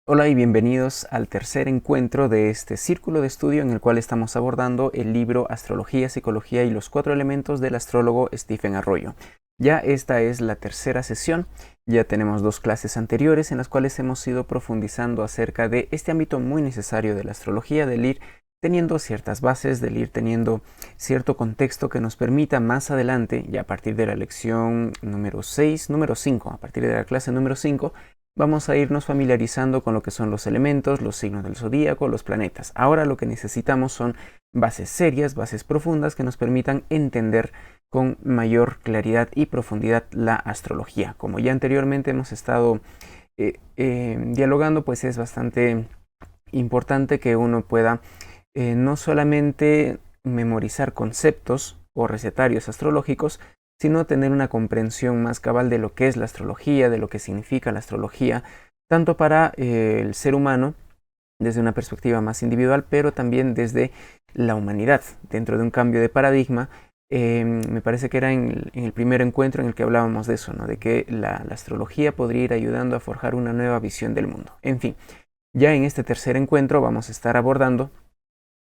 Hola y bienvenidos al tercer encuentro de este círculo de estudio en el cual estamos abordando el libro Astrología, Psicología y los 4 elementos del astrólogo Stephen Arroyo. Ya esta es la tercera sesión, ya tenemos 2 clases anteriores en las cuales hemos ido profundizando acerca de este ámbito muy necesario de la astrología, del ir teniendo ciertas bases, del ir teniendo cierto contexto que nos permita más adelante, ya a partir de la lección número 5, a partir de la clase número 5, vamos a irnos familiarizando con lo que son los elementos, los signos del zodíaco, los planetas. Ahora lo que necesitamos son bases serias, bases profundas que nos permitan entender con mayor claridad y profundidad la astrología. Como ya anteriormente hemos estado dialogando, pues es bastante importante que uno pueda no solamente memorizar conceptos o recetarios astrológicos, sino tener una comprensión más cabal de lo que es la astrología, de lo que significa la astrología, tanto para el ser humano, desde una perspectiva más individual, pero también desde la humanidad, dentro de un cambio de paradigma. Me parece que era en el primer encuentro en el que hablábamos de eso, ¿no? De que la astrología podría ir ayudando a forjar una nueva visión del mundo. En fin, ya en este tercer encuentro vamos a estar abordando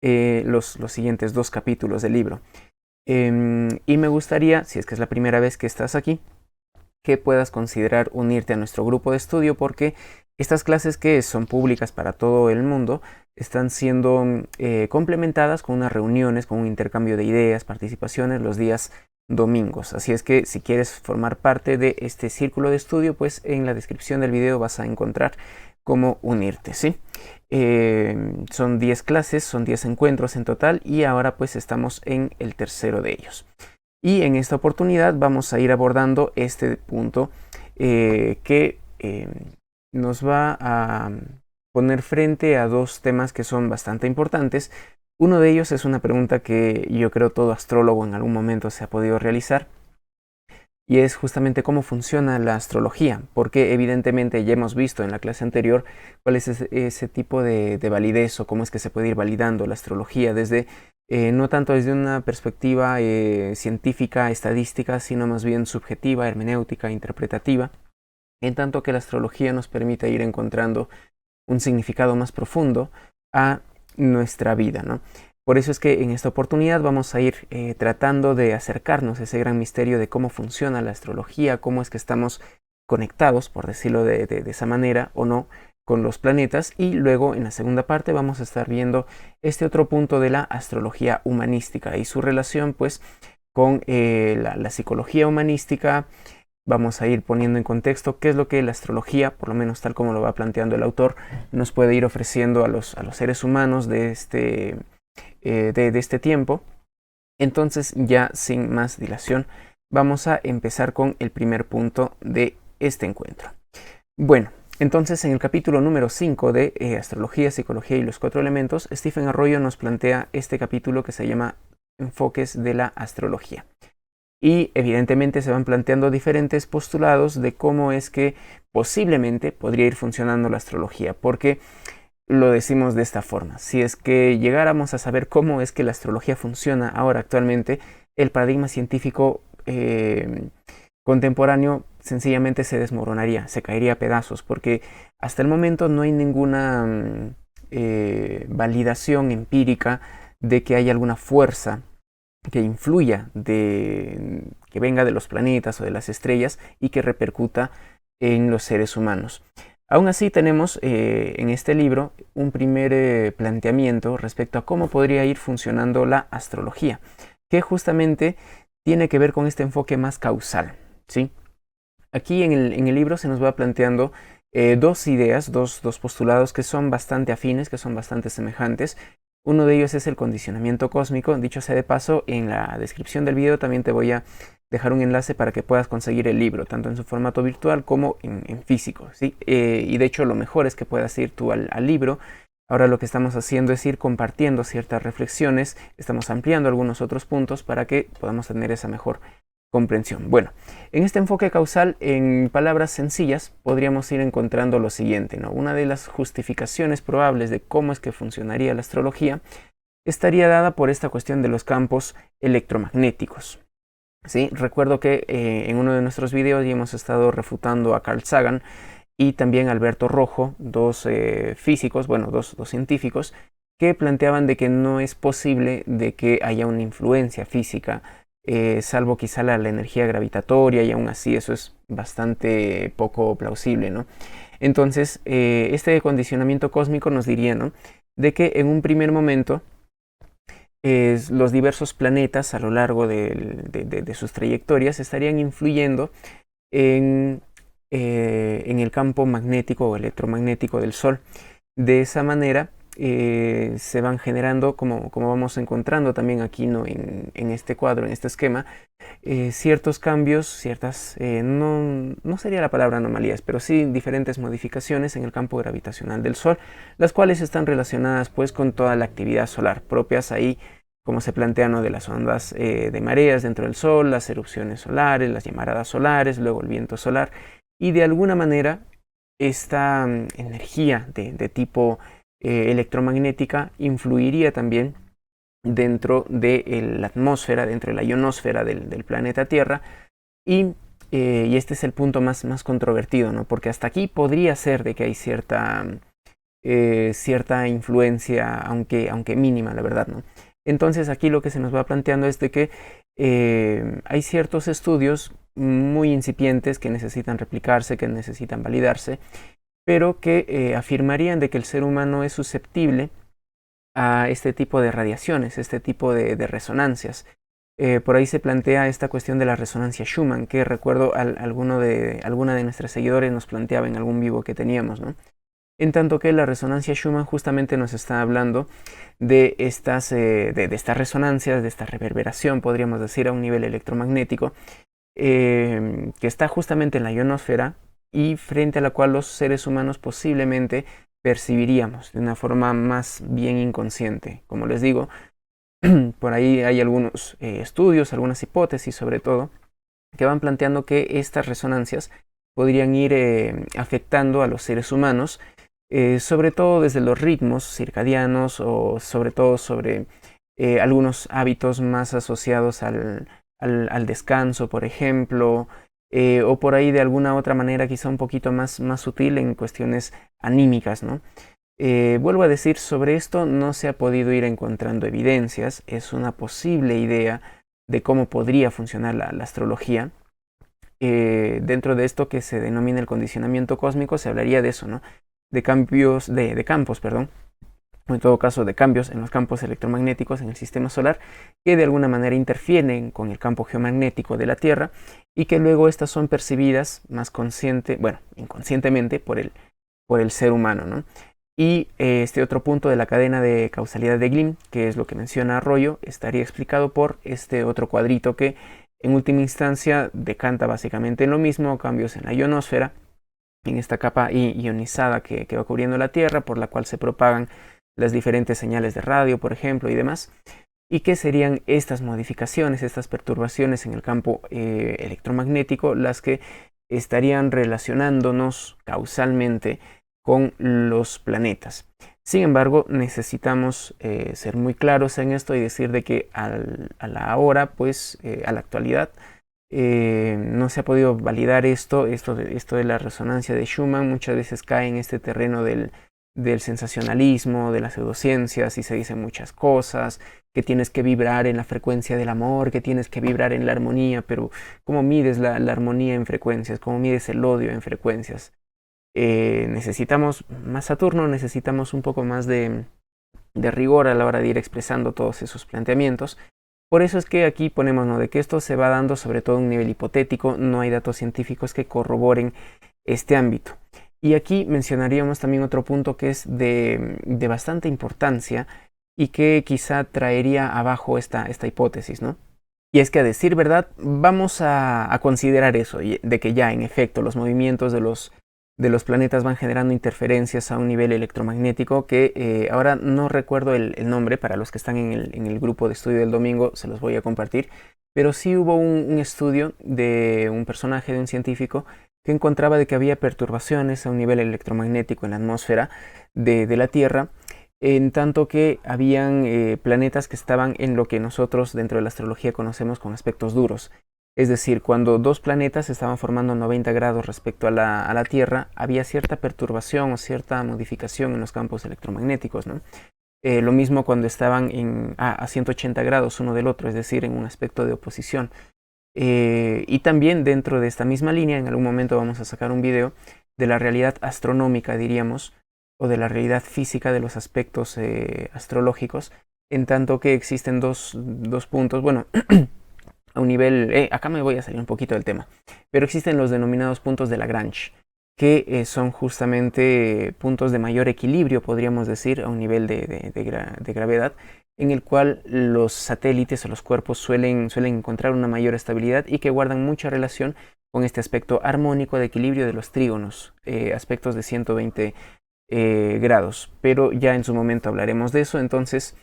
los siguientes 2 capítulos del libro. Y me gustaría, si es que es la primera vez que estás aquí, que puedas considerar unirte a nuestro grupo de estudio, porque estas clases, que son públicas para todo el mundo, están siendo complementadas con unas reuniones, con un intercambio de ideas, participaciones los días domingos. Así es que si quieres formar parte de este círculo de estudio, pues en la descripción del video vas a encontrar cómo unirte, ¿sí? Son 10 clases, son 10 encuentros en total, y ahora pues estamos en el tercero de ellos. Y en esta oportunidad vamos a ir abordando este punto que nos va a poner frente a 2 temas que son bastante importantes. Uno de ellos es una pregunta que yo creo todo astrólogo en algún momento se ha podido realizar, y es justamente cómo funciona la astrología, porque evidentemente ya hemos visto en la clase anterior cuál es ese tipo de validez, o cómo es que se puede ir validando la astrología desde, no tanto desde una perspectiva científica, estadística, sino más bien subjetiva, hermenéutica, interpretativa, en tanto que la astrología nos permite ir encontrando un significado más profundo a nuestra vida, ¿no? Por eso es que en esta oportunidad vamos a ir tratando de acercarnos a ese gran misterio de cómo funciona la astrología, cómo es que estamos conectados, por decirlo de esa manera o no, con los planetas. Y luego en la segunda parte vamos a estar viendo este otro punto de la astrología humanística y su relación pues con la psicología humanística. Vamos a ir poniendo en contexto qué es lo que la astrología, por lo menos tal como lo va planteando el autor, nos puede ir ofreciendo a los seres humanos de este tiempo. Entonces, ya sin más dilación, vamos a empezar con el primer punto de este encuentro. Bueno, entonces en el capítulo número 5 de Astrología, Psicología y los 4 elementos, Stephen Arroyo nos plantea este capítulo que se llama Enfoques de la Astrología. Y evidentemente se van planteando diferentes postulados de cómo es que posiblemente podría ir funcionando la astrología, porque lo decimos de esta forma: si es que llegáramos a saber cómo es que la astrología funciona ahora actualmente, el paradigma científico contemporáneo sencillamente se desmoronaría, se caería a pedazos, porque hasta el momento no hay ninguna validación empírica de que haya alguna fuerza que influya, que venga de los planetas o de las estrellas y que repercuta en los seres humanos. Aún así tenemos en este libro un primer planteamiento respecto a cómo podría ir funcionando la astrología, que justamente tiene que ver con este enfoque más causal, ¿sí? Aquí en el libro se nos va planteando 2 ideas, dos postulados que son bastante afines, que son bastante semejantes. Uno de ellos es el condicionamiento cósmico. Dicho sea de paso, en la descripción del video también te voy a dejar un enlace para que puedas conseguir el libro, tanto en su formato virtual como en físico, ¿sí? Y de hecho lo mejor es que puedas ir tú al libro. Ahora lo que estamos haciendo es ir compartiendo ciertas reflexiones, estamos ampliando algunos otros puntos para que podamos tener esa mejor comprensión. Bueno, en este enfoque causal, en palabras sencillas, podríamos ir encontrando lo siguiente, ¿no? Una de las justificaciones probables de cómo es que funcionaría la astrología estaría dada por esta cuestión de los campos electromagnéticos, ¿sí? Recuerdo que en uno de nuestros videos ya hemos estado refutando a Carl Sagan y también Alberto Rojo, dos físicos, bueno, dos científicos, que planteaban de que no es posible de que haya una influencia física, salvo quizá la energía gravitatoria, y aún así eso es bastante poco plausible, ¿no? Entonces, este condicionamiento cósmico nos diría, ¿no?, de que en un primer momento los diversos planetas a lo largo de sus trayectorias estarían influyendo en el campo magnético o electromagnético del Sol. De esa manera se van generando, como vamos encontrando también aquí, ¿no?, en este cuadro, en este esquema, ciertos cambios, ciertas, no sería la palabra anomalías, pero sí diferentes modificaciones en el campo gravitacional del Sol, las cuales están relacionadas pues con toda la actividad solar, propias ahí, como se plantea, ¿no?, de las ondas de mareas dentro del Sol, las erupciones solares, las llamaradas solares, luego el viento solar, y de alguna manera esta energía de tipo electromagnética influiría también dentro de la atmósfera, dentro de la ionosfera del planeta Tierra, y este es el punto más controvertido, ¿no?, porque hasta aquí podría ser de que hay cierta influencia, aunque mínima, la verdad, ¿no? Entonces aquí lo que se nos va planteando es de que hay ciertos estudios muy incipientes que necesitan replicarse, que necesitan validarse, pero que afirmarían de que el ser humano es susceptible a este tipo de radiaciones, este tipo de resonancias. Por ahí se plantea esta cuestión de la resonancia Schumann, que recuerdo alguna de nuestras seguidores nos planteaba en algún vivo que teníamos, ¿no? En tanto que la resonancia Schumann justamente nos está hablando de estas resonancias, de esta reverberación, podríamos decir, a un nivel electromagnético, que está justamente en la ionosfera y frente a la cual los seres humanos posiblemente percibiríamos de una forma más bien inconsciente. Como les digo, por ahí hay algunos estudios, algunas hipótesis sobre todo, que van planteando que estas resonancias podrían ir afectando a los seres humanos, sobre todo desde los ritmos circadianos o sobre todo sobre algunos hábitos más asociados al descanso, por ejemplo, o por ahí de alguna otra manera quizá un poquito más sutil en cuestiones anímicas, ¿no? Vuelvo a decir, sobre esto no se ha podido ir encontrando evidencias, es una posible idea de cómo podría funcionar la astrología. Dentro de esto que se denomina el condicionamiento cósmico se hablaría de eso, ¿no?, de cambios, de campos, perdón, o en todo caso de cambios en los campos electromagnéticos en el sistema solar, que de alguna manera interfieren con el campo geomagnético de la Tierra y que luego estas son percibidas inconscientemente por el ser humano, ¿no? Y este otro punto de la cadena de causalidad de Glimm, que es lo que menciona Arroyo, estaría explicado por este otro cuadrito que en última instancia decanta básicamente en lo mismo, cambios en la ionosfera, en esta capa ionizada que va cubriendo la Tierra, por la cual se propagan las diferentes señales de radio, por ejemplo, y demás, y que serían estas modificaciones, estas perturbaciones en el campo electromagnético las que estarían relacionándonos causalmente con los planetas. Sin embargo, necesitamos ser muy claros en esto y decir de que a la hora, pues, a la actualidad, no se ha podido validar esto de la resonancia de Schumann. Muchas veces cae en este terreno del sensacionalismo, de las pseudociencias, y se dicen muchas cosas, que tienes que vibrar en la frecuencia del amor, que tienes que vibrar en la armonía, pero ¿cómo mides la armonía en frecuencias? ¿Cómo mides el odio en frecuencias? Necesitamos más Saturno, necesitamos un poco más de rigor a la hora de ir expresando todos esos planteamientos. Por eso es que aquí ponemos, ¿no?, de que esto se va dando sobre todo a un nivel hipotético, no hay datos científicos que corroboren este ámbito. Y aquí mencionaríamos también otro punto que es de bastante importancia y que quizá traería abajo esta hipótesis, ¿no? Y es que, a decir verdad, vamos a considerar eso, de que ya en efecto los movimientos de los planetas van generando interferencias a un nivel electromagnético que ahora no recuerdo el nombre. Para los que están en el grupo de estudio del domingo se los voy a compartir, pero sí hubo un estudio de un personaje, de un científico, que encontraba de que había perturbaciones a un nivel electromagnético en la atmósfera de la Tierra, en tanto que habían planetas que estaban en lo que nosotros dentro de la astrología conocemos con aspectos duros. Es decir, cuando dos planetas estaban formando 90 grados respecto a la Tierra, había cierta perturbación o cierta modificación en los campos electromagnéticos, ¿no? Lo mismo cuando estaban a 180 grados uno del otro, es decir, en un aspecto de oposición. Y también dentro de esta misma línea, en algún momento vamos a sacar un video de la realidad astronómica, diríamos, o de la realidad física de los aspectos astrológicos, en tanto que existen dos puntos, bueno, a un nivel, acá me voy a salir un poquito del tema, pero existen los denominados puntos de Lagrange, que son justamente puntos de mayor equilibrio, podríamos decir, a un nivel de gravedad, en el cual los satélites o los cuerpos suelen encontrar una mayor estabilidad y que guardan mucha relación con este aspecto armónico de equilibrio de los trígonos, aspectos de 120 grados, pero ya en su momento hablaremos de eso. Entonces,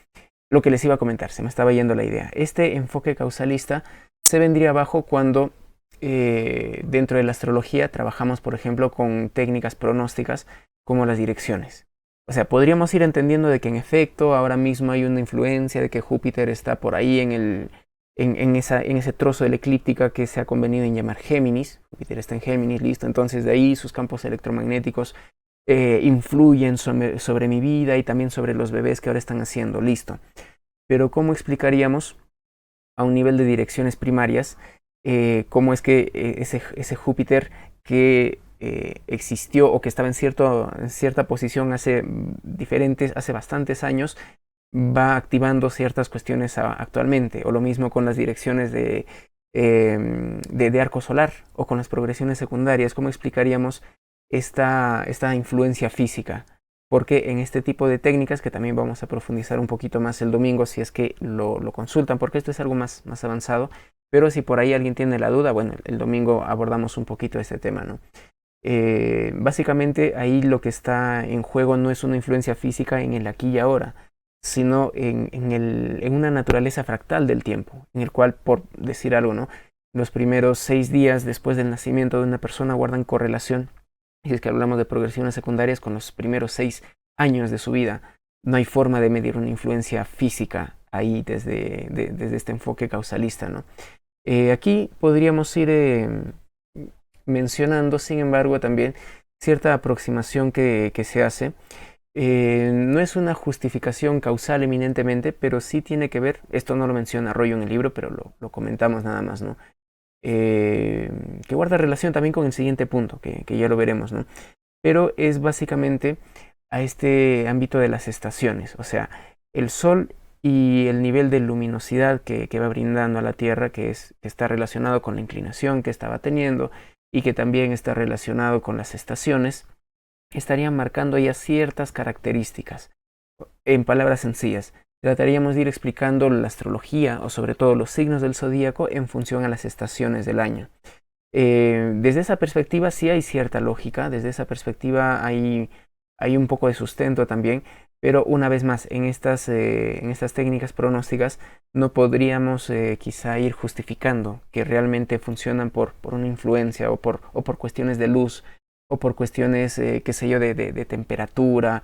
lo que les iba a comentar, se me estaba yendo la idea. Este enfoque causalista se vendría abajo cuando dentro de la astrología trabajamos, por ejemplo, con técnicas pronósticas como las direcciones. O sea, podríamos ir entendiendo de que en efecto ahora mismo hay una influencia de que Júpiter está por ahí en ese trozo de la eclíptica que se ha convenido en llamar Géminis. Júpiter está en Géminis, listo. Entonces de ahí sus campos electromagnéticos influyen sobre mi vida y también sobre los bebés que ahora están haciendo, listo. Pero ¿cómo explicaríamos a un nivel de direcciones primarias cómo es que ese Júpiter que existió o que estaba en cierta posición hace bastantes años, va activando ciertas cuestiones actualmente? O lo mismo con las direcciones de arco solar o con las progresiones secundarias. ¿Cómo explicaríamos esta influencia física? Porque en este tipo de técnicas, que también vamos a profundizar un poquito más el domingo si es que lo consultan, porque esto es algo más avanzado, pero si por ahí alguien tiene la duda, bueno, el domingo abordamos un poquito este tema, ¿no? Básicamente ahí lo que está en juego no es una influencia física en el aquí y ahora, sino en una naturaleza fractal del tiempo, en el cual, por decir algo, ¿no?, los primeros 6 días después del nacimiento de una persona guardan correlación, si es que hablamos de progresiones secundarias, con los primeros 6 años de su vida. No hay forma de medir una influencia física ahí desde este enfoque causalista, ¿no? Aquí podríamos ir mencionando, sin embargo, también cierta aproximación que se hace. No es una justificación causal eminentemente, pero sí tiene que ver, esto no lo menciona Arroyo en el libro, pero lo comentamos nada más, ¿no? Que guarda relación también con el siguiente punto, que ya lo veremos, ¿no? Pero es básicamente a este ámbito de las estaciones, o sea, el Sol y el nivel de luminosidad que va brindando a la Tierra, que está relacionado con la inclinación que estaba teniendo y que también está relacionado con las estaciones, estarían marcando ya ciertas características. En palabras sencillas, trataríamos de ir explicando la astrología o sobre todo los signos del zodíaco en función a las estaciones del año. Desde esa perspectiva sí hay cierta lógica, desde esa perspectiva hay un poco de sustento también, pero una vez más, en estas técnicas pronósticas no podríamos quizá ir justificando que realmente funcionan por una influencia o por cuestiones de luz o por cuestiones, qué sé yo, de temperatura.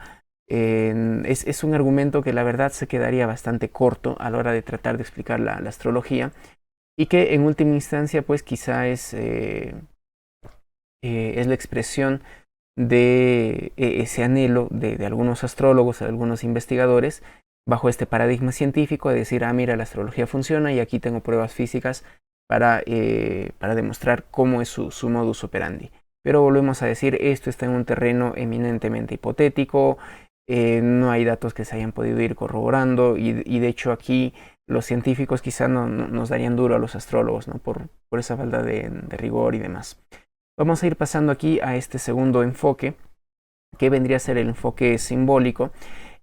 Es un argumento que la verdad se quedaría bastante corto a la hora de tratar de explicar la astrología, y que en última instancia pues quizá es la expresión de ese anhelo de algunos astrólogos, de algunos investigadores, bajo este paradigma científico de decir, mira, la astrología funciona y aquí tengo pruebas físicas para demostrar cómo es su modus operandi. Pero volvemos a decir, esto está en un terreno eminentemente hipotético, no hay datos que se hayan podido ir corroborando y de hecho aquí los científicos quizá no nos darían duro a los astrólogos, ¿no?, por esa falta de rigor y demás. Vamos a ir pasando aquí a este segundo enfoque, que vendría a ser el enfoque simbólico,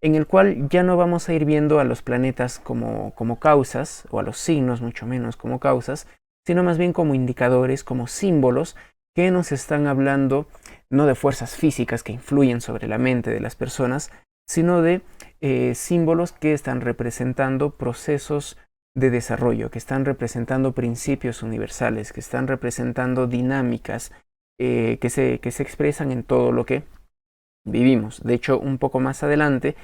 en el cual ya no vamos a ir viendo a los planetas como causas, o a los signos mucho menos como causas, sino más bien como indicadores, como símbolos que nos están hablando no de fuerzas físicas que influyen sobre la mente de las personas, sino de símbolos que están representando procesos de desarrollo, que están representando principios universales, que están representando dinámicas que se expresan en todo lo que vivimos. De hecho, un poco más adelante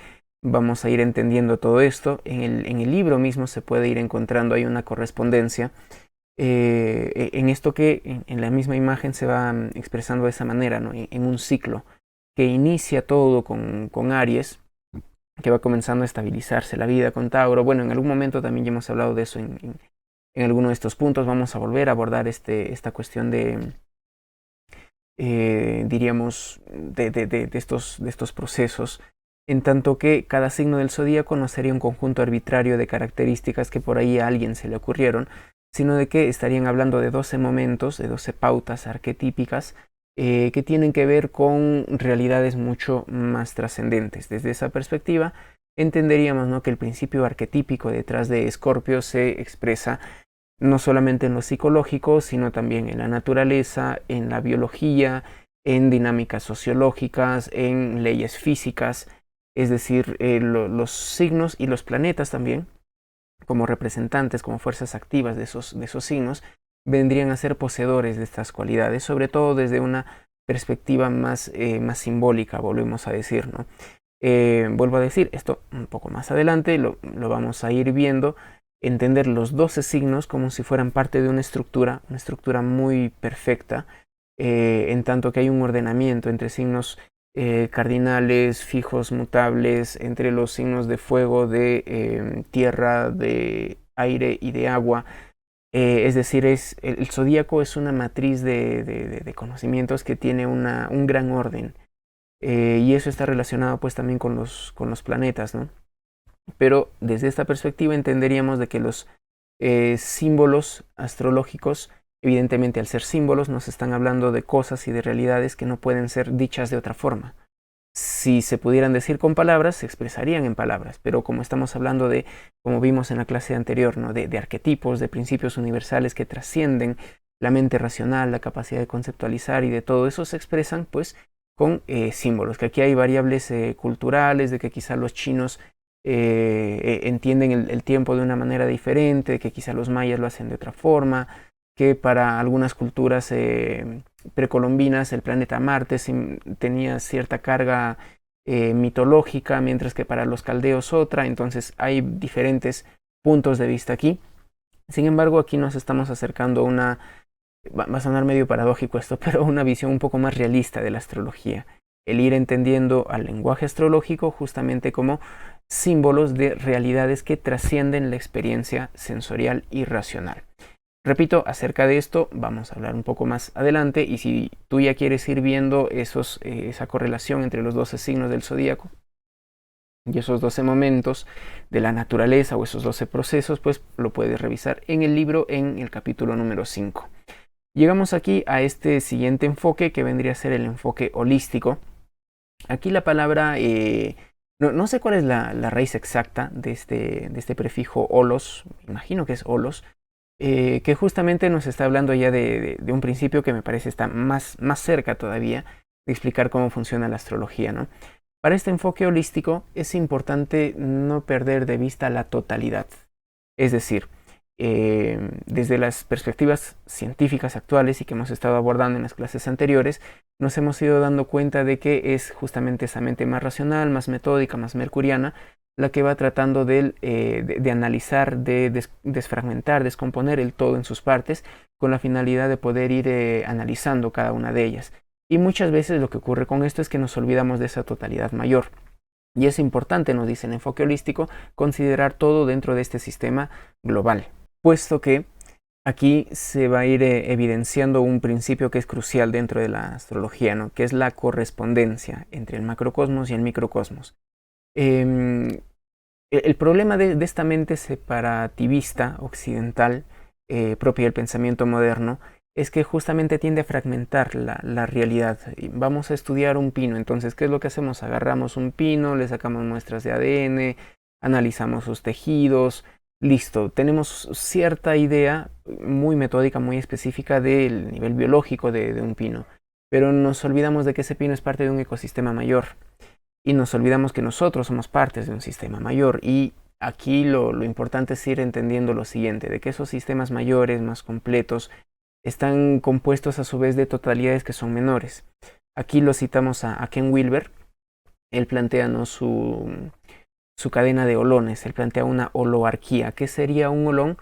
vamos a ir entendiendo todo esto. En el libro mismo se puede ir encontrando, hay una correspondencia en esto que en la misma imagen se va expresando de esa manera, ¿no? En un ciclo que inicia todo con Aries, que va comenzando a estabilizarse la vida con Tauro. Bueno, en algún momento también ya hemos hablado de eso en alguno de estos puntos. Vamos a volver a abordar esta cuestión de, diríamos, de estos procesos, en tanto que cada signo del zodíaco no sería un conjunto arbitrario de características que por ahí a alguien se le ocurrieron, sino de que estarían hablando de 12 momentos, de 12 pautas arquetípicas que tienen que ver con realidades mucho más trascendentes. Desde esa perspectiva, entenderíamos, ¿no?, que el principio arquetípico detrás de Escorpio se expresa no solamente en lo psicológico, sino también en la naturaleza, en la biología, en dinámicas sociológicas, en leyes físicas, es decir, los signos y los planetas también, como representantes, como fuerzas activas de esos signos, vendrían a ser poseedores de estas cualidades, sobre todo desde una perspectiva más simbólica, volvemos a decir, ¿no? Vuelvo a decir, esto un poco más adelante lo vamos a ir viendo, entender los 12 signos como si fueran parte de una estructura muy perfecta, en tanto que hay un ordenamiento entre signos cardinales, fijos, mutables, entre los signos de fuego, de tierra, de aire y de agua. Es decir, el zodíaco es una matriz de conocimientos que tiene un gran orden. Y eso está relacionado pues también con los planetas, ¿no? Pero desde esta perspectiva entenderíamos de que los símbolos astrológicos, evidentemente al ser símbolos, nos están hablando de cosas y de realidades que no pueden ser dichas de otra forma. Si se pudieran decir con palabras, se expresarían en palabras, pero como estamos hablando de, como vimos en la clase anterior, ¿no?, de arquetipos, de principios universales que trascienden la mente racional, la capacidad de conceptualizar y de todo eso, se expresan pues con símbolos, que aquí hay variables culturales, de que quizá los chinos entienden el tiempo de una manera diferente, que quizá los mayas lo hacen de otra forma, que para algunas culturas precolombinas el planeta Marte tenía cierta carga mitológica, mientras que para los caldeos otra, entonces hay diferentes puntos de vista aquí. Sin embargo, aquí nos estamos acercando a va a sonar medio paradójico esto, pero una visión un poco más realista de la astrología. El ir entendiendo al lenguaje astrológico justamente como símbolos de realidades que trascienden la experiencia sensorial y racional. Repito, acerca de esto vamos a hablar un poco más adelante, y si tú ya quieres ir viendo esa correlación entre los 12 signos del zodíaco y esos 12 momentos de la naturaleza o esos 12 procesos, pues lo puedes revisar en el libro en el capítulo número 5. Llegamos aquí a este siguiente enfoque, que vendría a ser el enfoque holístico. Aquí la palabra, no sé cuál es la raíz exacta de este prefijo holos, imagino que es holos, que justamente nos está hablando ya de un principio que me parece está más cerca todavía de explicar cómo funciona la astrología, ¿no? Para este enfoque holístico es importante no perder de vista la totalidad. Es decir, desde las perspectivas científicas actuales y que hemos estado abordando en las clases anteriores, nos hemos ido dando cuenta de que es justamente esa mente más racional, más metódica, más mercuriana, la que va tratando de analizar, de desfragmentar, descomponer el todo en sus partes, con la finalidad de poder ir analizando cada una de ellas. Y muchas veces lo que ocurre con esto es que nos olvidamos de esa totalidad mayor. Y es importante, nos dice el enfoque holístico, considerar todo dentro de este sistema global, puesto que aquí se va a ir evidenciando un principio que es crucial dentro de la astrología, ¿no?, que es la correspondencia entre el macrocosmos y el microcosmos. El problema de esta mente separativista occidental, propia del pensamiento moderno, es que justamente tiende a fragmentar la realidad. Vamos a estudiar un pino, entonces, ¿qué es lo que hacemos? Agarramos un pino, le sacamos muestras de ADN, analizamos sus tejidos, listo, tenemos cierta idea muy metódica, muy específica del nivel biológico de un pino, pero nos olvidamos de que ese pino es parte de un ecosistema mayor, y nos olvidamos que nosotros somos partes de un sistema mayor. Y aquí lo importante es ir entendiendo lo siguiente, de que esos sistemas mayores, más completos, están compuestos a su vez de totalidades que son menores. Aquí lo citamos a Ken Wilber. Él plantea, ¿no?, su cadena de holones. Él plantea una holoarquía. ¿Qué sería un holón?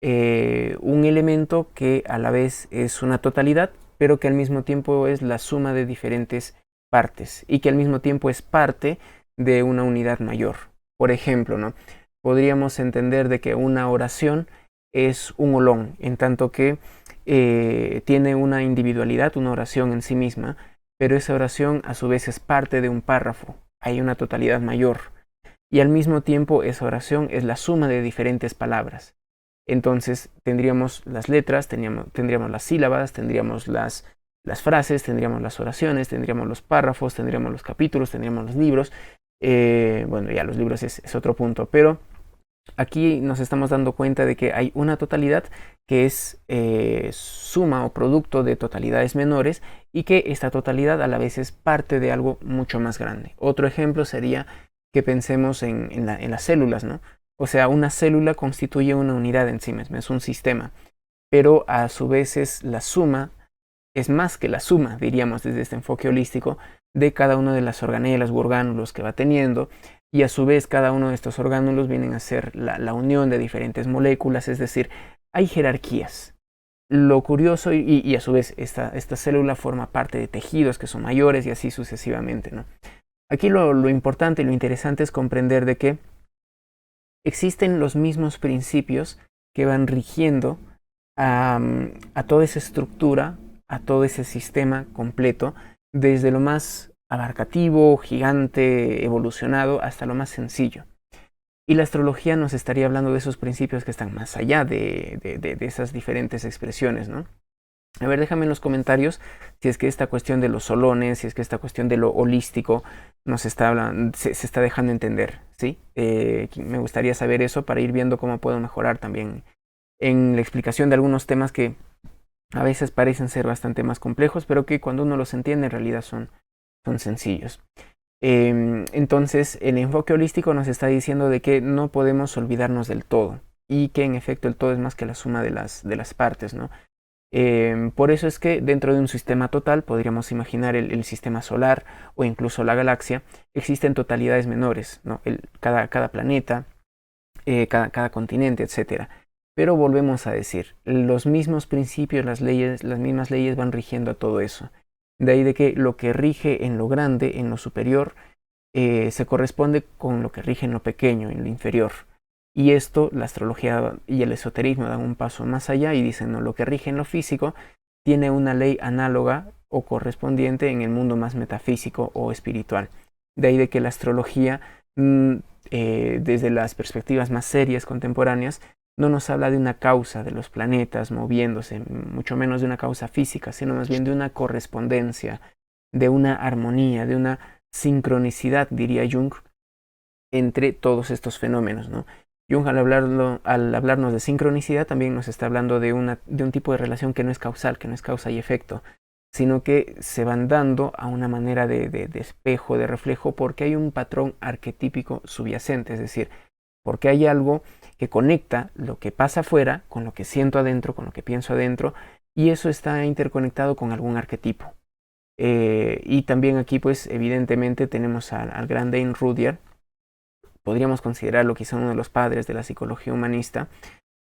un elemento que a la vez es una totalidad, pero que al mismo tiempo es la suma de diferentes partes y que al mismo tiempo es parte de una unidad mayor. Por ejemplo, ¿no? Podríamos entender de que una oración es un olón, en tanto que tiene una individualidad, una oración en sí misma, pero esa oración a su vez es parte de un párrafo, hay una totalidad mayor, y al mismo tiempo esa oración es la suma de diferentes palabras. Entonces tendríamos las letras, tendríamos las sílabas, tendríamos las frases, tendríamos las oraciones, tendríamos los párrafos, tendríamos los capítulos, tendríamos los libros. Bueno, ya los libros es otro punto, pero aquí nos estamos dando cuenta de que hay una totalidad que es suma o producto de totalidades menores y que esta totalidad a la vez es parte de algo mucho más grande. Otro ejemplo sería que pensemos en las células, ¿no? O sea, una célula constituye una unidad en sí misma, es un sistema, pero a su vez es la suma, es más que la suma, diríamos desde este enfoque holístico, de cada una de las organelas u orgánulos que va teniendo, y a su vez cada uno de estos orgánulos vienen a ser la unión de diferentes moléculas, es decir, hay jerarquías. Lo curioso y a su vez esta célula forma parte de tejidos que son mayores y así sucesivamente, ¿no? Aquí lo importante y lo interesante es comprender de que existen los mismos principios que van rigiendo a toda esa estructura, a todo ese sistema completo, desde lo más abarcativo, gigante, evolucionado, hasta lo más sencillo. Y la astrología nos estaría hablando de esos principios que están más allá de esas diferentes expresiones, ¿no? A ver, déjame en los comentarios si es que esta cuestión de los solones, si es que esta cuestión de lo holístico nos está hablando, se está dejando entender, ¿sí? Me gustaría saber eso para ir viendo cómo puedo mejorar también en la explicación de algunos temas que a veces parecen ser bastante más complejos, pero que cuando uno los entiende en realidad son sencillos. Entonces, el enfoque holístico nos está diciendo de que no podemos olvidarnos del todo y que en efecto el todo es más que la suma de las partes, ¿no? Por eso es que dentro de un sistema total, podríamos imaginar el sistema solar o incluso la galaxia, existen totalidades menores, ¿no? Cada planeta, cada continente, etc. Pero volvemos a decir, los mismos principios, las mismas leyes van rigiendo a todo eso. De ahí de que lo que rige en lo grande, en lo superior, se corresponde con lo que rige en lo pequeño, en lo inferior. Y esto, la astrología y el esoterismo dan un paso más allá y dicen, no, lo que rige en lo físico tiene una ley análoga o correspondiente en el mundo más metafísico o espiritual. De ahí de que la astrología, desde las perspectivas más serias contemporáneas, no nos habla de una causa de los planetas moviéndose, mucho menos de una causa física, sino más bien de una correspondencia, de una armonía, de una sincronicidad, diría Jung, entre todos estos fenómenos, ¿no? Jung al hablarnos de sincronicidad también nos está hablando de un tipo de relación que no es causal, que no es causa y efecto, sino que se van dando a una manera de espejo, de reflejo, porque hay un patrón arquetípico subyacente, es decir, porque hay algo que conecta lo que pasa afuera con lo que siento adentro, con lo que pienso adentro, y eso está interconectado con algún arquetipo. Y también aquí, pues, evidentemente tenemos al gran Dane Rudhyar, podríamos considerarlo quizá uno de los padres de la psicología humanista,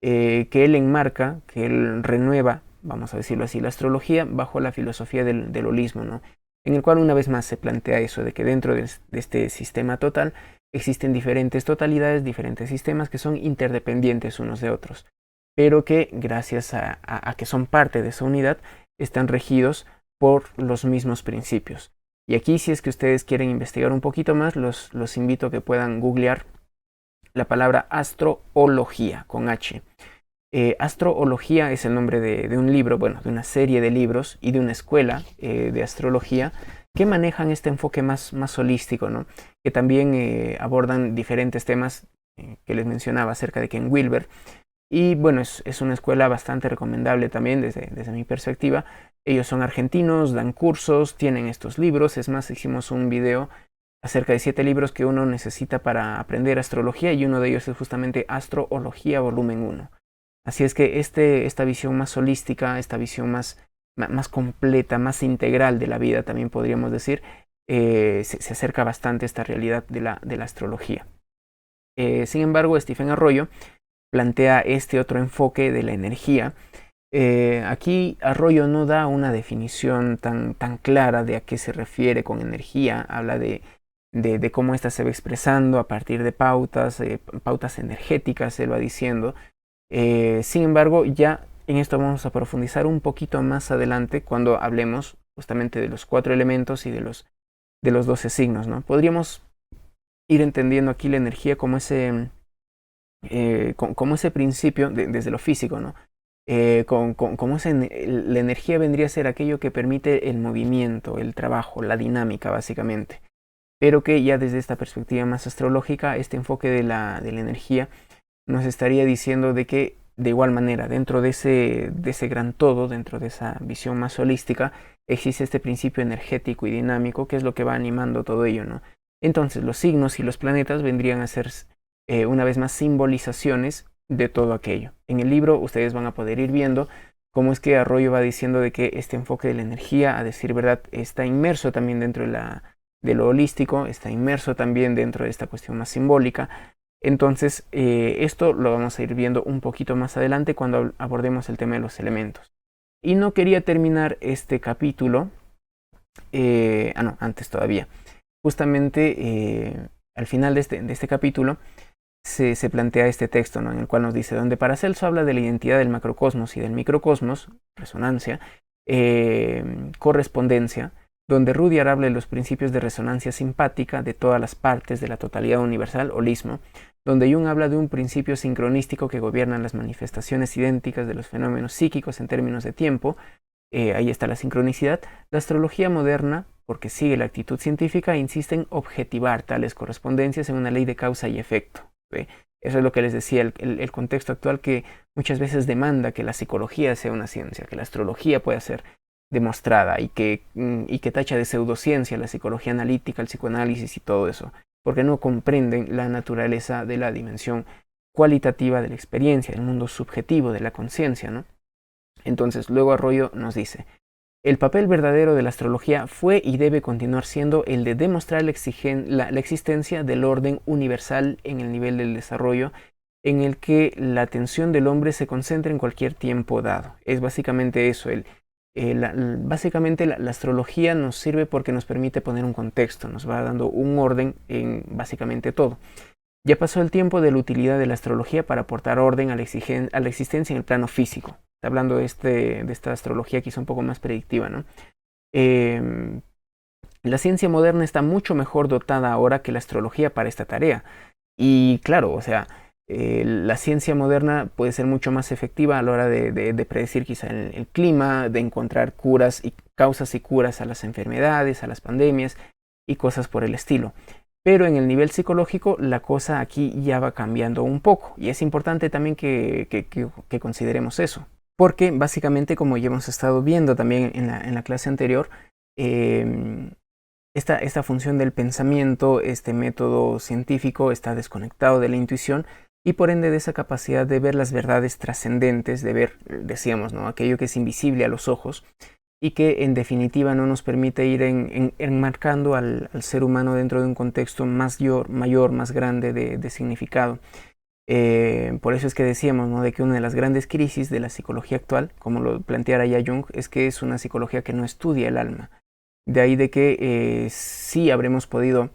que él enmarca, que él renueva, vamos a decirlo así, la astrología bajo la filosofía del holismo, ¿no? En el cual una vez más se plantea eso, de que dentro de este sistema total existen diferentes totalidades, diferentes sistemas que son interdependientes unos de otros, pero que gracias a que son parte de esa unidad, están regidos por los mismos principios. Y aquí, si es que ustedes quieren investigar un poquito más, los invito a que puedan googlear la palabra astrología con H. Astrología es el nombre de un libro, bueno, de una serie de libros y de una escuela de astrología que manejan este enfoque más holístico, ¿no? Que también abordan diferentes temas que les mencionaba acerca de Ken Wilber. Y bueno, es una escuela bastante recomendable también desde mi perspectiva. Ellos son argentinos, dan cursos, tienen estos libros. Es más, hicimos un video acerca de 7 libros que uno necesita para aprender astrología y uno de ellos es justamente Astrología Volumen 1. Así es que esta visión más holística, esta visión más completa, más integral de la vida, también podríamos decir, se acerca bastante a esta realidad de la astrología. Sin embargo, Stephen Arroyo plantea este otro enfoque de la energía. Aquí Arroyo no da una definición tan clara de a qué se refiere con energía. Habla de cómo ésta se va expresando a partir de pautas energéticas, él va diciendo. Sin embargo, ya en esto vamos a profundizar un poquito más adelante cuando hablemos justamente de los 4 elementos y de los 12 signos, ¿no? Podríamos ir entendiendo aquí la energía como ese principio desde lo físico, ¿no? La energía vendría a ser aquello que permite el movimiento, el trabajo, la dinámica básicamente, pero que ya desde esta perspectiva más astrológica, este enfoque de la energía nos estaría diciendo de que de igual manera dentro de ese gran todo, dentro de esa visión más holística, existe este principio energético y dinámico que es lo que va animando todo ello, ¿no? Entonces los signos y los planetas vendrían a ser una vez más simbolizaciones de todo aquello. En el libro ustedes van a poder ir viendo cómo es que Arroyo va diciendo de que este enfoque de la energía, a decir verdad, está inmerso también dentro de lo holístico, está inmerso también dentro de esta cuestión más simbólica. Entonces, esto lo vamos a ir viendo un poquito más adelante cuando abordemos el tema de los elementos. Y no quería terminar este capítulo, antes todavía. Justamente al final de este capítulo se plantea este texto, ¿no? En el cual nos dice, donde Paracelso habla de la identidad del macrocosmos y del microcosmos, resonancia, correspondencia, donde Rudyard habla de los principios de resonancia simpática de todas las partes de la totalidad universal, holismo, donde Jung habla de un principio sincronístico que gobierna las manifestaciones idénticas de los fenómenos psíquicos en términos de tiempo, ahí está la sincronicidad. La astrología moderna, porque sigue la actitud científica, insiste en objetivar tales correspondencias en una ley de causa y efecto. Eso es lo que les decía, el contexto actual que muchas veces demanda que la psicología sea una ciencia, que la astrología pueda ser demostrada y que tacha de pseudociencia la psicología analítica, el psicoanálisis y todo eso, porque no comprenden la naturaleza de la dimensión cualitativa de la experiencia, del mundo subjetivo, de la conciencia, ¿no? Entonces, luego Arroyo nos dice, el papel verdadero de la astrología fue y debe continuar siendo el de demostrar la existencia del orden universal en el nivel del desarrollo en el que la atención del hombre se concentra en cualquier tiempo dado. Es básicamente eso, básicamente la astrología nos sirve porque nos permite poner un contexto, nos va dando un orden en básicamente todo. Ya pasó el tiempo de la utilidad de la astrología para aportar orden a la existencia en el plano físico. Está hablando de esta astrología quizá un poco más predictiva, ¿no? La ciencia moderna está mucho mejor dotada ahora que la astrología para esta tarea. Y claro, o sea, la ciencia moderna puede ser mucho más efectiva a la hora de predecir quizá el clima, de encontrar causas y curas a las enfermedades, a las pandemias y cosas por el estilo. Pero en el nivel psicológico la cosa aquí ya va cambiando un poco y es importante también que consideremos eso. Porque básicamente, como ya hemos estado viendo también en la clase anterior, esta función del pensamiento, este método científico está desconectado de la intuición y por ende de esa capacidad de ver las verdades trascendentes, de ver, decíamos, ¿no?, aquello que es invisible a los ojos y que en definitiva no nos permite ir enmarcando al ser humano dentro de un contexto mayor, más grande de significado. Por eso es que decíamos, ¿no?, de que una de las grandes crisis de la psicología actual, como lo planteara ya Jung, es que es una psicología que no estudia el alma. De ahí de que sí habremos podido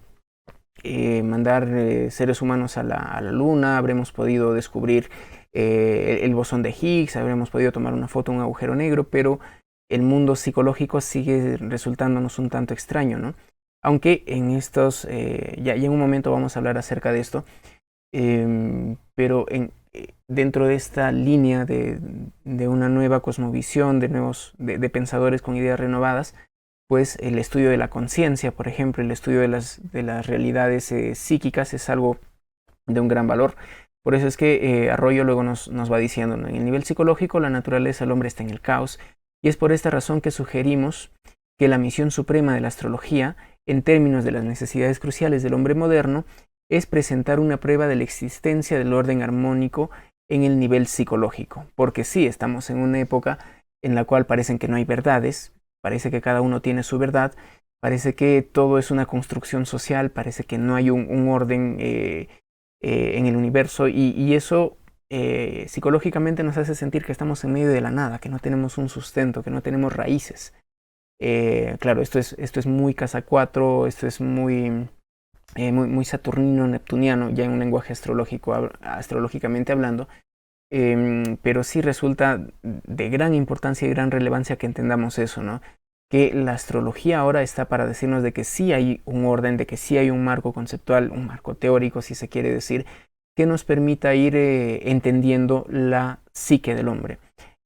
mandar seres humanos a la luna, habremos podido descubrir el bosón de Higgs, habremos podido tomar una foto de un agujero negro, pero el mundo psicológico sigue resultándonos un tanto extraño, ¿no? Aunque en estos, ya en un momento vamos a hablar acerca de esto, pero dentro de esta línea de una nueva cosmovisión, de pensadores con ideas renovadas, pues el estudio de la conciencia, por ejemplo, el estudio de las realidades psíquicas es algo de un gran valor. Por eso es que Arroyo luego nos va diciendo, ¿no?, en el nivel psicológico la naturaleza del hombre está en el caos y es por esta razón que sugerimos que la misión suprema de la astrología, en términos de las necesidades cruciales del hombre moderno, es presentar una prueba de la existencia del orden armónico en el nivel psicológico. Porque sí, estamos en una época en la cual parecen que no hay verdades, parece que cada uno tiene su verdad, parece que todo es una construcción social, parece que no hay un orden en el universo y eso psicológicamente nos hace sentir que estamos en medio de la nada, que no tenemos un sustento, que no tenemos raíces. Claro, esto es muy casa 4, esto es muy saturnino, neptuniano, ya en un lenguaje astrológico, astrológicamente hablando, pero sí resulta de gran importancia y gran relevancia que entendamos eso, ¿no? Que la astrología ahora está para decirnos de que sí hay un orden, de que sí hay un marco conceptual, un marco teórico, si se quiere decir, que nos permita ir entendiendo la psique del hombre.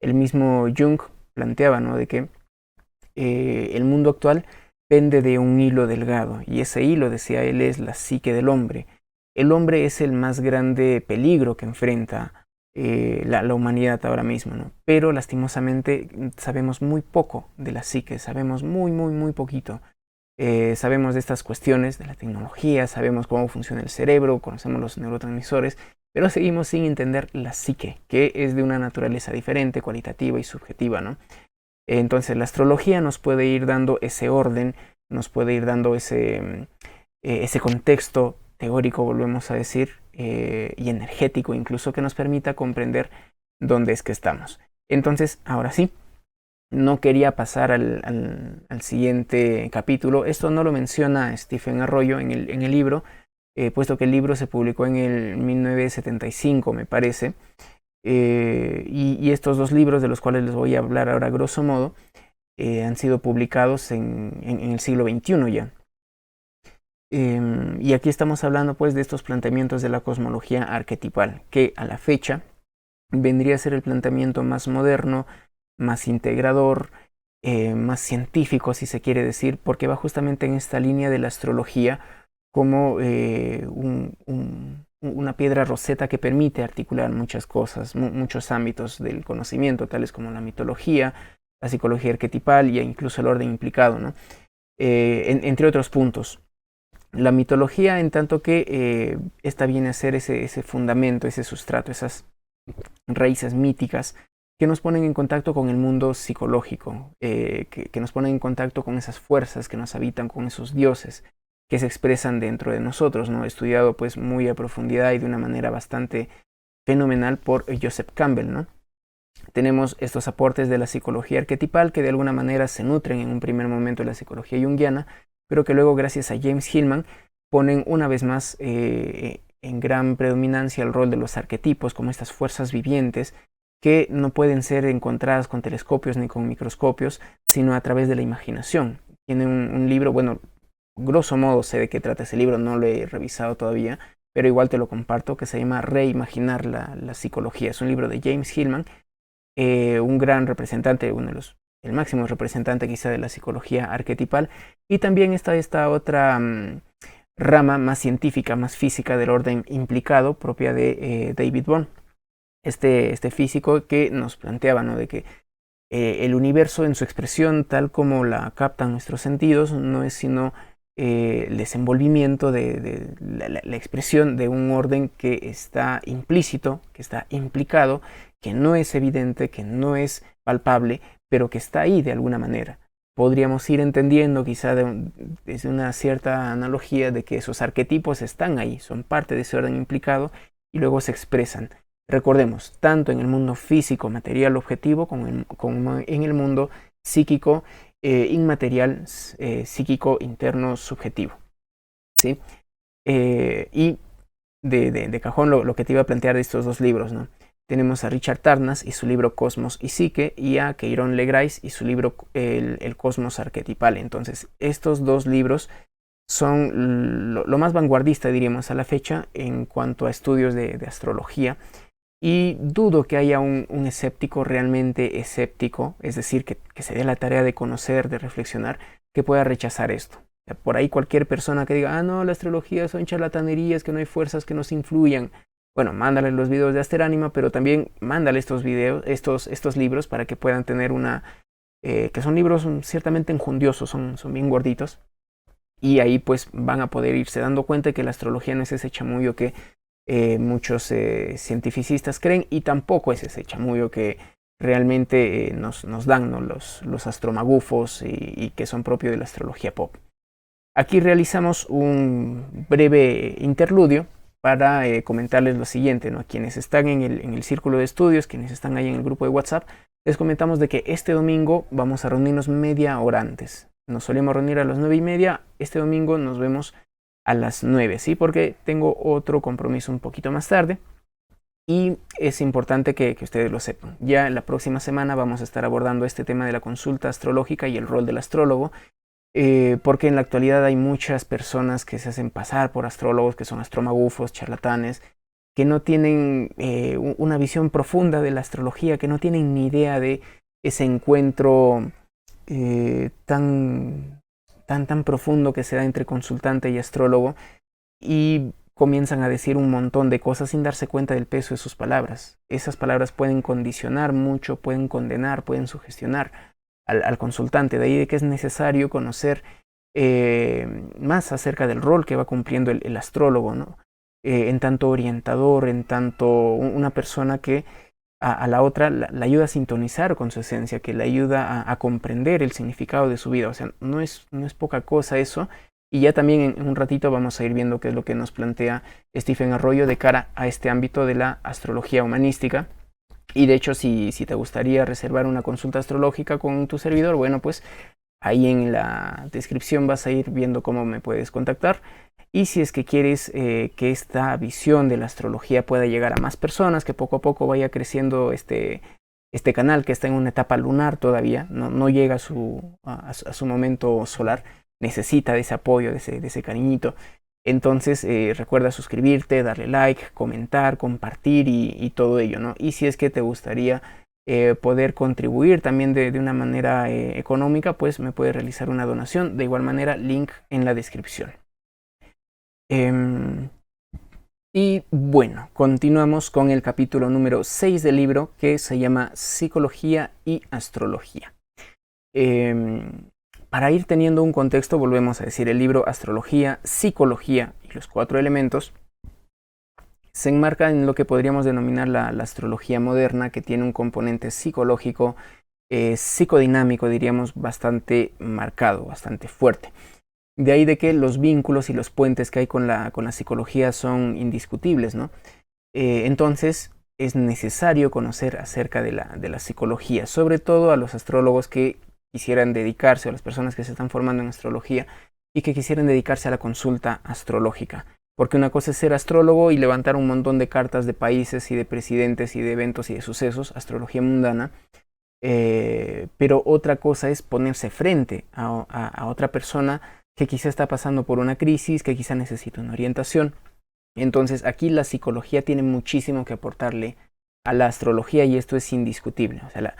El mismo Jung planteaba, ¿no?, de que el mundo actual pende de un hilo delgado, y ese hilo, decía él, es la psique del hombre. El hombre es el más grande peligro que enfrenta la humanidad ahora mismo, ¿no? Pero lastimosamente sabemos muy poco de la psique, sabemos muy poquito. Sabemos de estas cuestiones de la tecnología, sabemos cómo funciona el cerebro, conocemos los neurotransmisores, pero seguimos sin entender la psique, que es de una naturaleza diferente, cualitativa y subjetiva, ¿no? Entonces la astrología nos puede ir dando ese orden, nos puede ir dando ese contexto teórico, volvemos a decir, y energético incluso, que nos permita comprender dónde es que estamos. Entonces, ahora sí, no quería pasar al siguiente capítulo. Esto no lo menciona Stephen Arroyo en el libro, puesto que el libro se publicó en el 1975, me parece. Y estos dos libros, de los cuales les voy a hablar ahora grosso modo, han sido publicados en el siglo XXI ya. Y aquí estamos hablando pues de estos planteamientos de la cosmología arquetipal, que a la fecha vendría a ser el planteamiento más moderno, más integrador, más científico, si se quiere decir, porque va justamente en esta línea de la astrología como una piedra roseta que permite articular muchas cosas, muchos ámbitos del conocimiento, tales como la mitología, la psicología arquetipal e incluso el orden implicado, ¿no? Entre otros puntos. La mitología, en tanto que esta viene a ser ese fundamento, ese sustrato, esas raíces míticas que nos ponen en contacto con el mundo psicológico, que nos ponen en contacto con esas fuerzas que nos habitan, con esos dioses que se expresan dentro de nosotros, ¿no? Estudiado pues muy a profundidad y de una manera bastante fenomenal por Joseph Campbell, ¿no? Tenemos estos aportes de la psicología arquetipal que de alguna manera se nutren en un primer momento de la psicología junguiana, pero que luego, gracias a James Hillman, ponen una vez más en gran predominancia el rol de los arquetipos como estas fuerzas vivientes que no pueden ser encontradas con telescopios ni con microscopios, sino a través de la imaginación. Tiene un libro, bueno, grosso modo sé de qué trata ese libro, no lo he revisado todavía, pero igual te lo comparto, que se llama Reimaginar la psicología. Es un libro de James Hillman, un gran representante, el máximo representante quizá de la psicología arquetipal, y también está esta otra rama más científica, más física del orden implicado, propia de David Bohm, este físico que nos planteaba, ¿no?, de que el universo en su expresión tal como la captan nuestros sentidos no es sino el desenvolvimiento de la expresión de un orden que está implícito, que está implicado, que no es evidente, que no es palpable, pero que está ahí de alguna manera. Podríamos ir entendiendo quizá desde una cierta analogía de que esos arquetipos están ahí, son parte de ese orden implicado y luego se expresan. Recordemos, tanto en el mundo físico, material, objetivo, como en el mundo psíquico, inmaterial, psíquico, interno, subjetivo. ¿Sí? Y de cajón lo que te iba a plantear de estos dos libros, ¿no? Tenemos a Richard Tarnas y su libro Cosmos y Psique, y a Queiroz Legrais y su libro el Cosmos Arquetipal. Entonces, estos dos libros son lo más vanguardista, diríamos, a la fecha en cuanto a estudios de astrología. Y dudo que haya un escéptico realmente escéptico, es decir, que se dé la tarea de conocer, de reflexionar, que pueda rechazar esto. Por ahí cualquier persona que diga, no, la astrología son charlatanerías, que no hay fuerzas que nos influyan. Bueno, mándale los videos de Asteránima, pero también mándale estos videos, estos libros para que puedan tener que son libros ciertamente enjundiosos, son bien gorditos. Y ahí pues van a poder irse dando cuenta de que la astrología no es ese chamullo que muchos cientificistas creen, y tampoco es ese chamullo que realmente nos dan, ¿no?, los astromagufos y que son propios de la astrología pop. Aquí realizamos un breve interludio para comentarles lo siguiente, ¿no? A quienes están en el círculo de estudios, quienes están ahí en el grupo de WhatsApp, les comentamos de que este domingo vamos a reunirnos media hora antes. Nos solíamos reunir a las 9:30, este domingo nos vemos a las 9, ¿sí? Porque tengo otro compromiso un poquito más tarde y es importante que ustedes lo sepan. Ya la próxima semana vamos a estar abordando este tema de la consulta astrológica y el rol del astrólogo, porque en la actualidad hay muchas personas que se hacen pasar por astrólogos, que son astromagufos, charlatanes, que no tienen una visión profunda de la astrología, que no tienen ni idea de ese encuentro tan profundo que se da entre consultante y astrólogo, y comienzan a decir un montón de cosas sin darse cuenta del peso de sus palabras. Esas palabras pueden condicionar mucho, pueden condenar, pueden sugestionar al consultante. De ahí de que es necesario conocer más acerca del rol que va cumpliendo el astrólogo, ¿no? En tanto orientador, en tanto una persona que a la otra la ayuda a sintonizar con su esencia, que le ayuda a comprender el significado de su vida. O sea, no es poca cosa eso. Y ya también en un ratito vamos a ir viendo qué es lo que nos plantea Stephen Arroyo de cara a este ámbito de la astrología humanística. Y de hecho, si te gustaría reservar una consulta astrológica con tu servidor, bueno, pues ahí en la descripción vas a ir viendo cómo me puedes contactar. Y si es que quieres que esta visión de la astrología pueda llegar a más personas, que poco a poco vaya creciendo este canal, que está en una etapa lunar todavía, no llega a su momento solar, necesita de ese apoyo, de ese cariñito. Entonces recuerda suscribirte, darle like, comentar, compartir y todo ello, ¿no? Y si es que te gustaría poder contribuir también de una manera económica, pues me puedes realizar una donación. De igual manera, link en la descripción. Y bueno, continuamos con el capítulo número 6 del libro, que se llama Psicología y Astrología. Para ir teniendo un contexto, volvemos a decir, el libro Astrología, Psicología y los 4 elementos se enmarca en lo que podríamos denominar la astrología moderna, que tiene un componente psicológico, psicodinámico, diríamos, bastante marcado, bastante fuerte. De ahí de que los vínculos y los puentes que hay con la psicología son indiscutibles, ¿no? Entonces es necesario conocer acerca de la psicología, sobre todo a los astrólogos que quisieran dedicarse, a las personas que se están formando en astrología y que quisieran dedicarse a la consulta astrológica. Porque una cosa es ser astrólogo y levantar un montón de cartas de países y de presidentes y de eventos y de sucesos, astrología mundana, pero otra cosa es ponerse frente a otra persona que quizá está pasando por una crisis, que quizá necesita una orientación. Entonces aquí la psicología tiene muchísimo que aportarle a la astrología y esto es indiscutible. O sea,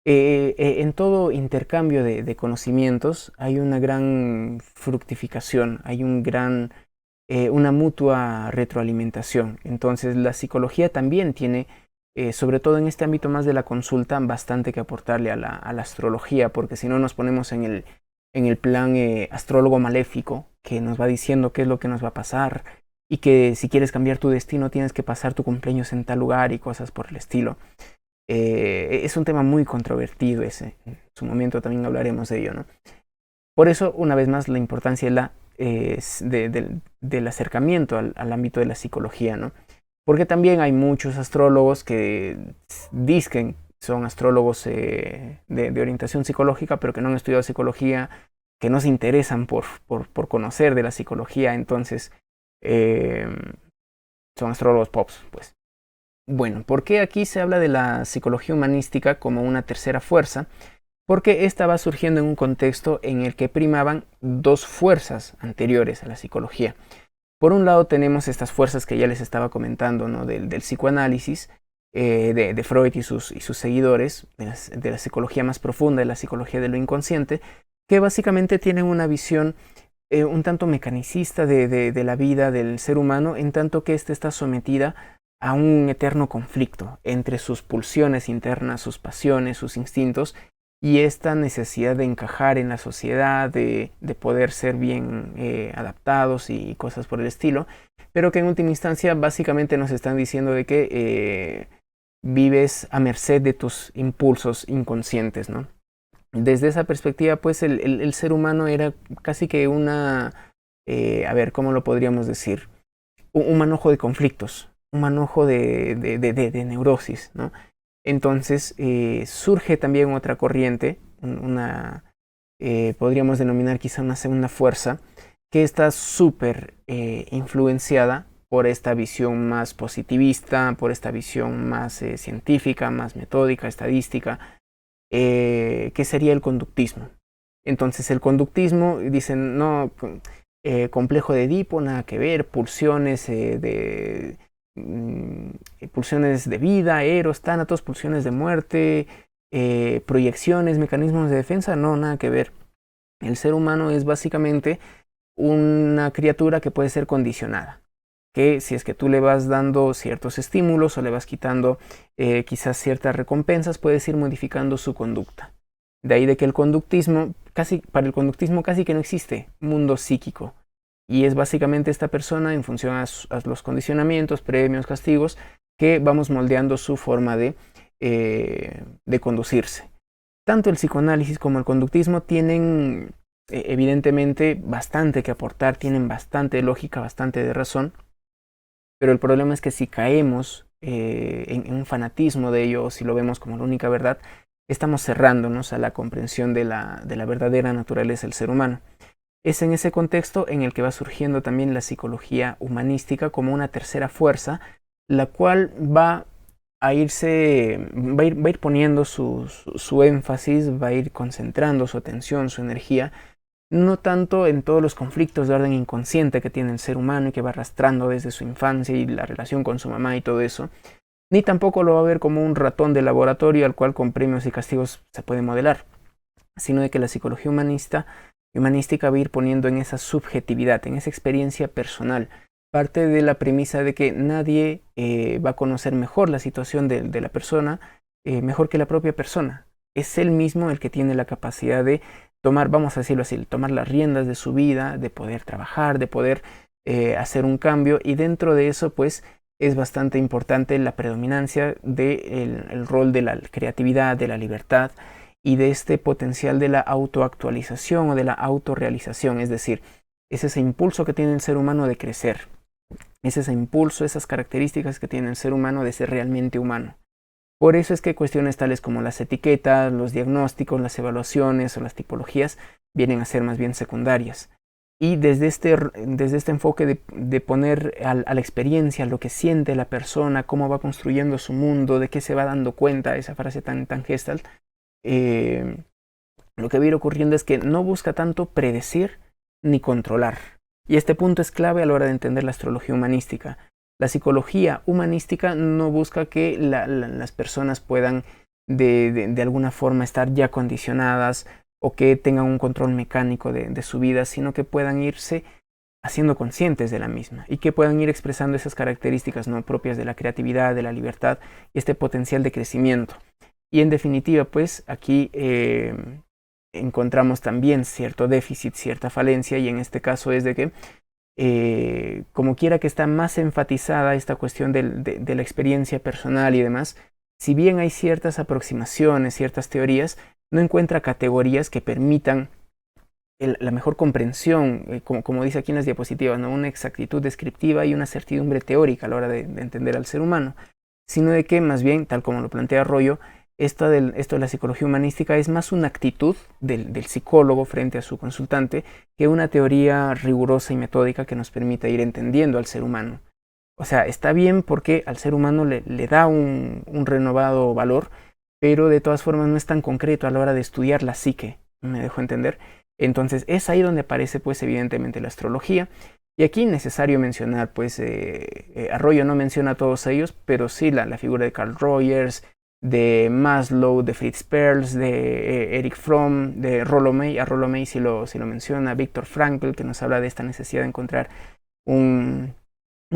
en todo intercambio de conocimientos hay una gran fructificación, hay una mutua retroalimentación. Entonces la psicología también tiene, sobre todo en este ámbito más de la consulta, bastante que aportarle a la astrología, porque si no nos ponemos en el plan astrólogo maléfico, que nos va diciendo qué es lo que nos va a pasar y que si quieres cambiar tu destino tienes que pasar tu cumpleaños en tal lugar y cosas por el estilo. Es un tema muy controvertido ese. En su momento también hablaremos de ello, ¿no? Por eso, una vez más, la importancia del acercamiento al ámbito de la psicología, ¿no? Porque también hay muchos astrólogos que dicen son astrólogos de orientación psicológica, pero que no han estudiado psicología, que no se interesan por conocer de la psicología, entonces son astrólogos pops, pues. Bueno, ¿por qué aquí se habla de la psicología humanística como una tercera fuerza? Porque esta va surgiendo en un contexto en el que primaban dos fuerzas anteriores a la psicología. Por un lado tenemos estas fuerzas que ya les estaba comentando, ¿no? del psicoanálisis, de Freud y sus seguidores, de la psicología más profunda, de la psicología de lo inconsciente, que básicamente tienen una visión un tanto mecanicista de la vida del ser humano, en tanto que ésta está sometida a un eterno conflicto entre sus pulsiones internas, sus pasiones, sus instintos, y esta necesidad de encajar en la sociedad, de poder ser bien adaptados y cosas por el estilo, pero que en última instancia básicamente nos están diciendo de que vives a merced de tus impulsos inconscientes, ¿no? Desde esa perspectiva, pues el ser humano era casi que ¿cómo lo podríamos decir? un manojo de conflictos, un manojo de neurosis, ¿no? Entonces surge también otra corriente, podríamos denominar quizá una segunda fuerza, que está súper influenciada por esta visión más positivista, por esta visión más científica, más metódica, estadística, que sería el conductismo. Entonces el conductismo, dicen, no, complejo de Edipo, nada que ver, pulsiones de vida, eros, tánatos, pulsiones de muerte, proyecciones, mecanismos de defensa, no, nada que ver. El ser humano es básicamente una criatura que puede ser condicionada, que si es que tú le vas dando ciertos estímulos o le vas quitando quizás ciertas recompensas, puedes ir modificando su conducta. De ahí de que para el conductismo casi que no existe mundo psíquico. Y es básicamente esta persona, en función a los condicionamientos, premios, castigos, que vamos moldeando su forma de conducirse. Tanto el psicoanálisis como el conductismo tienen evidentemente bastante que aportar, tienen bastante lógica, bastante de razón, pero el problema es que si caemos en un fanatismo de ello, o si lo vemos como la única verdad, estamos cerrándonos a la comprensión de la verdadera naturaleza del ser humano. Es en ese contexto en el que va surgiendo también la psicología humanística como una tercera fuerza, la cual va a ir poniendo su énfasis, va a ir concentrando su atención, su energía, no tanto en todos los conflictos de orden inconsciente que tiene el ser humano y que va arrastrando desde su infancia y la relación con su mamá y todo eso, ni tampoco lo va a ver como un ratón de laboratorio al cual con premios y castigos se puede modelar, sino de que la psicología humanística va a ir poniendo en esa subjetividad, en esa experiencia personal. Parte de la premisa de que nadie va a conocer mejor la situación de la persona, mejor que la propia persona. Es él mismo el que tiene la capacidad de tomar, vamos a decirlo así, tomar las riendas de su vida, de poder trabajar, de poder hacer un cambio, y dentro de eso pues es bastante importante la predominancia del rol de la creatividad, de la libertad y de este potencial de la autoactualización o de la autorrealización, es decir, es ese impulso que tiene el ser humano de crecer, es ese impulso, esas características que tiene el ser humano de ser realmente humano. Por eso es que cuestiones tales como las etiquetas, los diagnósticos, las evaluaciones o las tipologías vienen a ser más bien secundarias. Y desde este enfoque de poner a la experiencia, lo que siente la persona, cómo va construyendo su mundo, de qué se va dando cuenta, esa frase tan Gestalt, lo que va a ir ocurriendo es que no busca tanto predecir ni controlar. Y este punto es clave a la hora de entender la astrología humanística. La psicología humanística no busca que las personas puedan de alguna forma estar ya condicionadas o que tengan un control mecánico de su vida, sino que puedan irse haciendo conscientes de la misma y que puedan ir expresando esas características no propias de la creatividad, de la libertad y este potencial de crecimiento. Y en definitiva, pues aquí encontramos también cierto déficit, cierta falencia, y en este caso es de que como quiera que está más enfatizada esta cuestión de la experiencia personal y demás, si bien hay ciertas aproximaciones, ciertas teorías, no encuentra categorías que permitan la mejor comprensión, como dice aquí en las diapositivas, ¿no? Una exactitud descriptiva y una certidumbre teórica a la hora de entender al ser humano, sino de que más bien, tal como lo plantea Arroyo, esto de la psicología humanística es más una actitud del psicólogo frente a su consultante que una teoría rigurosa y metódica que nos permita ir entendiendo al ser humano. O sea, está bien porque al ser humano le da un renovado valor, pero de todas formas no es tan concreto a la hora de estudiar la psique, me dejo entender. Entonces es ahí donde aparece pues evidentemente la astrología. Y aquí necesario mencionar, pues Arroyo no menciona a todos ellos, pero sí la figura de Carl Rogers, de Maslow, de Fritz Perls, de Eric Fromm, de Rollo May. A Rollo May sí lo menciona, Viktor Frankl, que nos habla de esta necesidad de encontrar un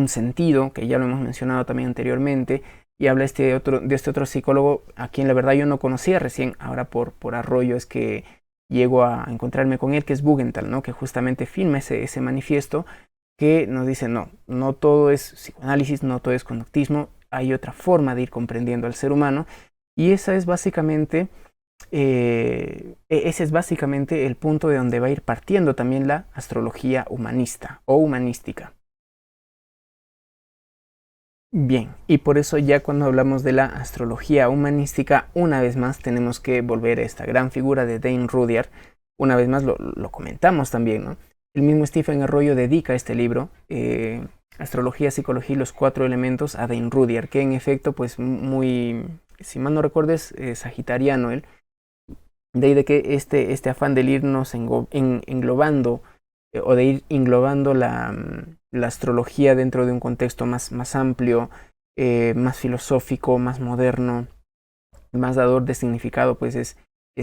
sentido, que ya lo hemos mencionado también anteriormente, y habla de este otro psicólogo a quien la verdad yo no conocía recién, ahora por Arroyo es que llego a encontrarme con él, que es Bugenthal, ¿no? Que justamente firma ese manifiesto que nos dice, no todo es psicoanálisis, no todo es conductismo, hay otra forma de ir comprendiendo al ser humano, y ese es básicamente el punto de donde va a ir partiendo también la astrología humanista o humanística. Bien, y por eso ya cuando hablamos de la astrología humanística, una vez más tenemos que volver a esta gran figura de Dane Rudhyar. Una vez más lo comentamos también, ¿no? El mismo Stephen Arroyo dedica este libro, Astrología, Psicología y los cuatro elementos, a Dane Rudhyar, que en efecto, pues muy, si mal no recuerdo, es sagitariano él. De ahí de que este afán de irnos englobando o de ir englobando la astrología dentro de un contexto más amplio, más filosófico, más moderno, más dador de significado, pues es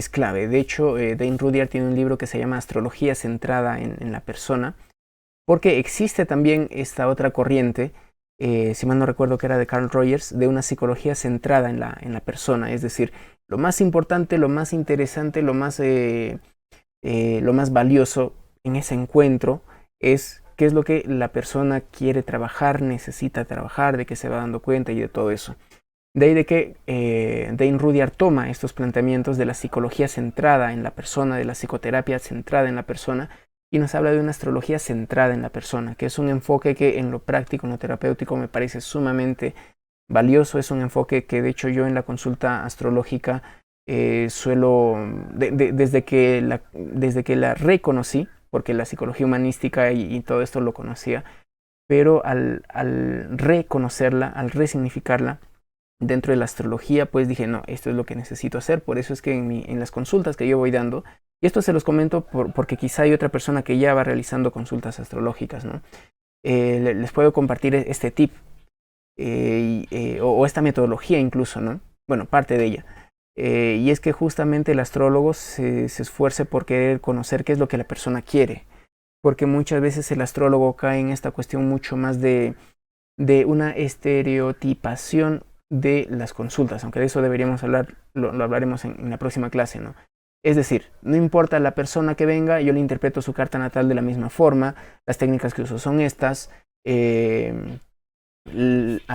clave. De hecho, Dane Rudhyar tiene un libro que se llama Astrología centrada en la persona, porque existe también esta otra corriente, si mal no recuerdo que era de Carl Rogers, de una psicología centrada en la persona, es decir, lo más importante, lo más interesante, lo más valioso en ese encuentro es qué es lo que la persona quiere trabajar, necesita trabajar, de qué se va dando cuenta y de todo eso. De ahí de que Dane Rudhyar toma estos planteamientos de la psicología centrada en la persona, de la psicoterapia centrada en la persona, y nos habla de una astrología centrada en la persona, que es un enfoque que en lo práctico, en lo terapéutico, me parece sumamente valioso. Es un enfoque que de hecho yo en la consulta astrológica suelo, desde que la reconocí, porque la psicología humanística y todo esto lo conocía, pero al reconocerla, al resignificarla dentro de la astrología, pues dije, no, esto es lo que necesito hacer. Por eso es que en las consultas que yo voy dando, y esto se los comento porque quizá hay otra persona que ya va realizando consultas astrológicas, ¿no? Les puedo compartir este tip o esta metodología incluso, ¿no? Bueno, parte de ella. Y es que justamente el astrólogo se esfuerce por querer conocer qué es lo que la persona quiere, porque muchas veces el astrólogo cae en esta cuestión mucho más de una estereotipación de las consultas, aunque de eso deberíamos hablar, lo hablaremos en la próxima clase, ¿no? Es decir, no importa la persona que venga, yo le interpreto su carta natal de la misma forma, las técnicas que uso son estas, a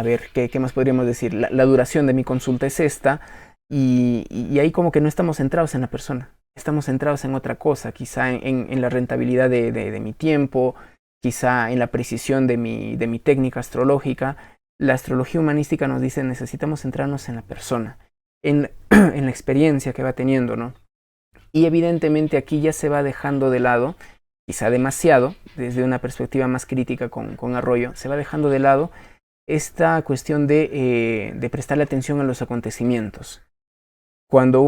ver, ¿qué más podríamos decir? La duración de mi consulta es esta, y ahí como que no estamos centrados en la persona, estamos centrados en otra cosa, quizá en la rentabilidad de mi tiempo, quizá en la precisión de mi técnica astrológica. La astrología humanística nos dice necesitamos centrarnos en la persona, en la experiencia que va teniendo, ¿no? Y evidentemente aquí ya se va dejando de lado, quizá demasiado, desde una perspectiva más crítica con Arroyo, se va dejando de lado esta cuestión de prestarle atención a los acontecimientos. Cuando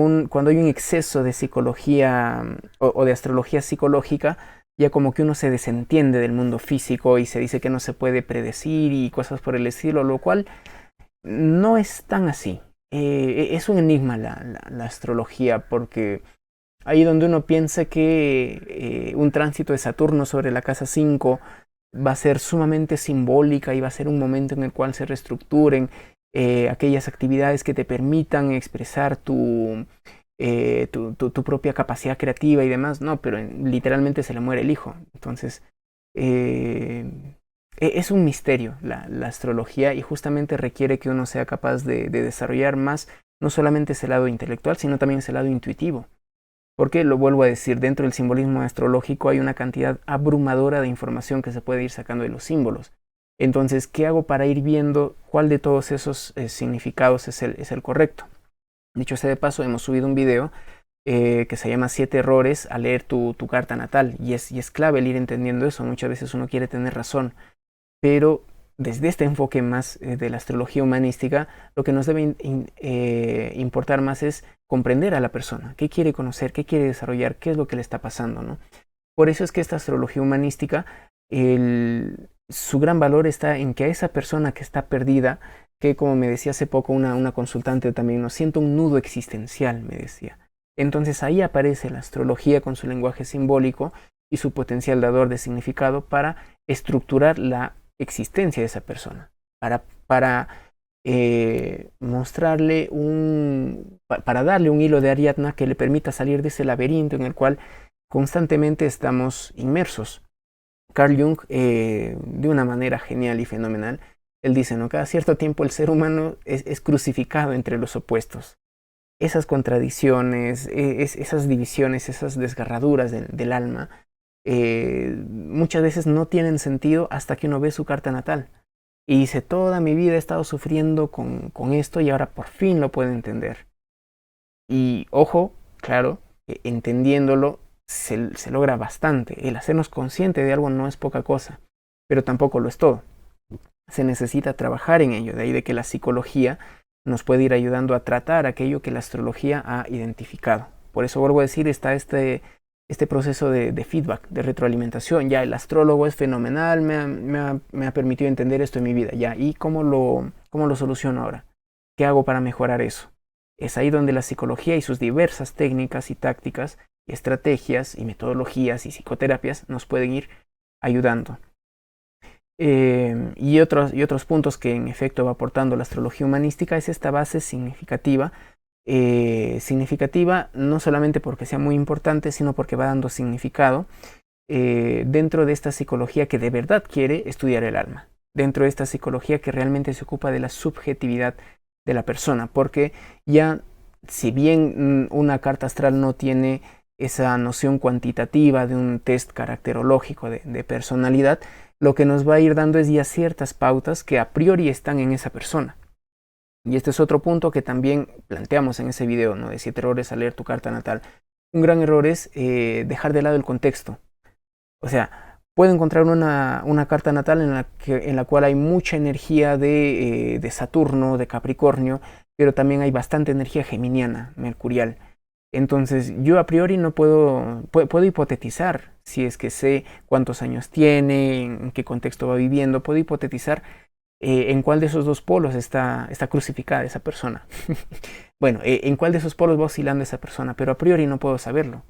hay un exceso de psicología o de astrología psicológica, ya como que uno se desentiende del mundo físico y se dice que no se puede predecir y cosas por el estilo, lo cual no es tan así. Es un enigma la astrología, porque ahí donde uno piensa que un tránsito de Saturno sobre la casa 5 va a ser sumamente simbólica y va a ser un momento en el cual se reestructuren aquellas actividades que te permitan expresar tu propia capacidad creativa y demás, no, pero literalmente se le muere el hijo. Entonces, es un misterio la astrología, y justamente requiere que uno sea capaz de desarrollar más, no solamente ese lado intelectual, sino también ese lado intuitivo. Porque, lo vuelvo a decir, dentro del simbolismo astrológico hay una cantidad abrumadora de información que se puede ir sacando de los símbolos. Entonces, ¿qué hago para ir viendo cuál de todos esos significados es el correcto? Dicho sea de paso, hemos subido un video que se llama 7 errores a leer tu carta natal, y es clave el ir entendiendo eso. Muchas veces uno quiere tener razón, pero desde este enfoque más de la astrología humanística, lo que nos debe importar más es comprender a la persona, qué quiere conocer, qué quiere desarrollar, qué es lo que le está pasando, ¿no? Por eso es que esta astrología humanística, su gran valor está en que a esa persona que está perdida, que como me decía hace poco una consultante también, no siento un nudo existencial, me decía. Entonces ahí aparece la astrología con su lenguaje simbólico y su potencial dador de significado para estructurar la existencia de esa persona, para mostrarle para darle un hilo de Ariadna que le permita salir de ese laberinto en el cual constantemente estamos inmersos. Carl Jung, de una manera genial y fenomenal, él dice, ¿no? Cada cierto tiempo el ser humano es crucificado entre los opuestos. Esas contradicciones, esas divisiones, esas desgarraduras del alma, muchas veces no tienen sentido hasta que uno ve su carta natal. Y dice, toda mi vida he estado sufriendo con esto y ahora por fin lo puedo entender. Y ojo, claro, entendiéndolo se logra bastante. El hacernos consciente de algo no es poca cosa, pero tampoco lo es todo. Se necesita trabajar en ello, de ahí de que la psicología nos puede ir ayudando a tratar aquello que la astrología ha identificado. Por eso vuelvo a decir, está este proceso de feedback, de retroalimentación. Ya el astrólogo es fenomenal, me ha permitido entender esto en mi vida. Ya, ¿y cómo lo soluciono ahora? ¿Qué hago para mejorar eso? Es ahí donde la psicología y sus diversas técnicas y tácticas, y estrategias y metodologías y psicoterapias nos pueden ir ayudando. Y otros puntos que en efecto va aportando la astrología humanística es esta base significativa. Significativa no solamente porque sea muy importante, sino porque va dando significado dentro de esta psicología que de verdad quiere estudiar el alma, dentro de esta psicología que realmente se ocupa de la subjetividad de la persona, porque ya si bien una carta astral no tiene esa noción cuantitativa de un test caracterológico de personalidad, lo que nos va a ir dando es ya ciertas pautas que a priori están en esa persona. Y este es otro punto que también planteamos en ese video, ¿no? De 7 errores al leer tu carta natal. Un gran error es dejar de lado el contexto. O sea, puedo encontrar una carta natal en la cual hay mucha energía de Saturno, de Capricornio, pero también hay bastante energía geminiana, mercurial. Entonces yo a priori no puedo hipotetizar si es que sé cuántos años tiene, en qué contexto va viviendo, puedo hipotetizar en cuál de esos dos polos está crucificada esa persona. Bueno, en cuál de esos polos va oscilando esa persona, pero a priori no puedo saberlo.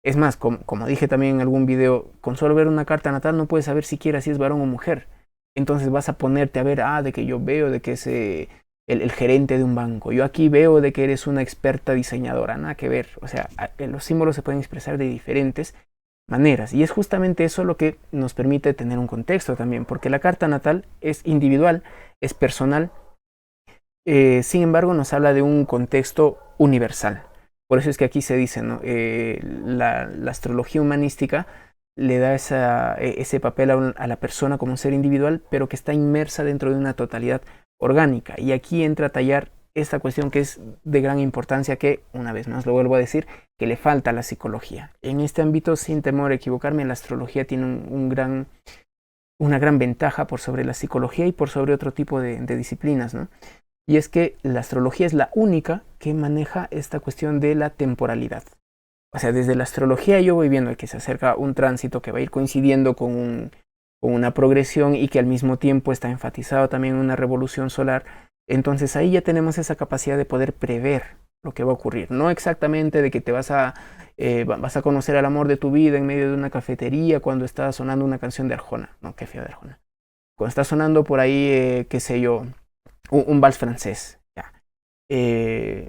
Es más, como dije también en algún video, con solo ver una carta natal no puedes saber siquiera si es varón o mujer. Entonces vas a ponerte a ver, de que yo veo de que es el gerente de un banco. Yo aquí veo de que eres una experta diseñadora, nada que ver. O sea, los símbolos se pueden expresar de diferentes maneras. Y es justamente eso lo que nos permite tener un contexto también, porque la carta natal es individual, es personal, sin embargo nos habla de un contexto universal. Por eso es que aquí se dice, ¿no? La astrología humanística le da ese papel a la persona como un ser individual, pero que está inmersa dentro de una totalidad orgánica. Y aquí entra a tallar esta cuestión que es de gran importancia, que, una vez más lo vuelvo a decir, que le falta a la psicología. En este ámbito, sin temor a equivocarme, la astrología tiene una gran ventaja por sobre la psicología y por sobre otro tipo de disciplinas, ¿no? Y es que la astrología es la única que maneja esta cuestión de la temporalidad. O sea, desde la astrología yo voy viendo que se acerca un tránsito que va a ir coincidiendo con una progresión y que al mismo tiempo está enfatizado también en una revolución solar. Entonces ahí ya tenemos esa capacidad de poder prever lo que va a ocurrir. No exactamente de que te vas a conocer al amor de tu vida en medio de una cafetería cuando está sonando una canción de Arjona. No, qué fea de Arjona. Cuando está sonando por ahí, qué sé yo, un vals francés. Ya.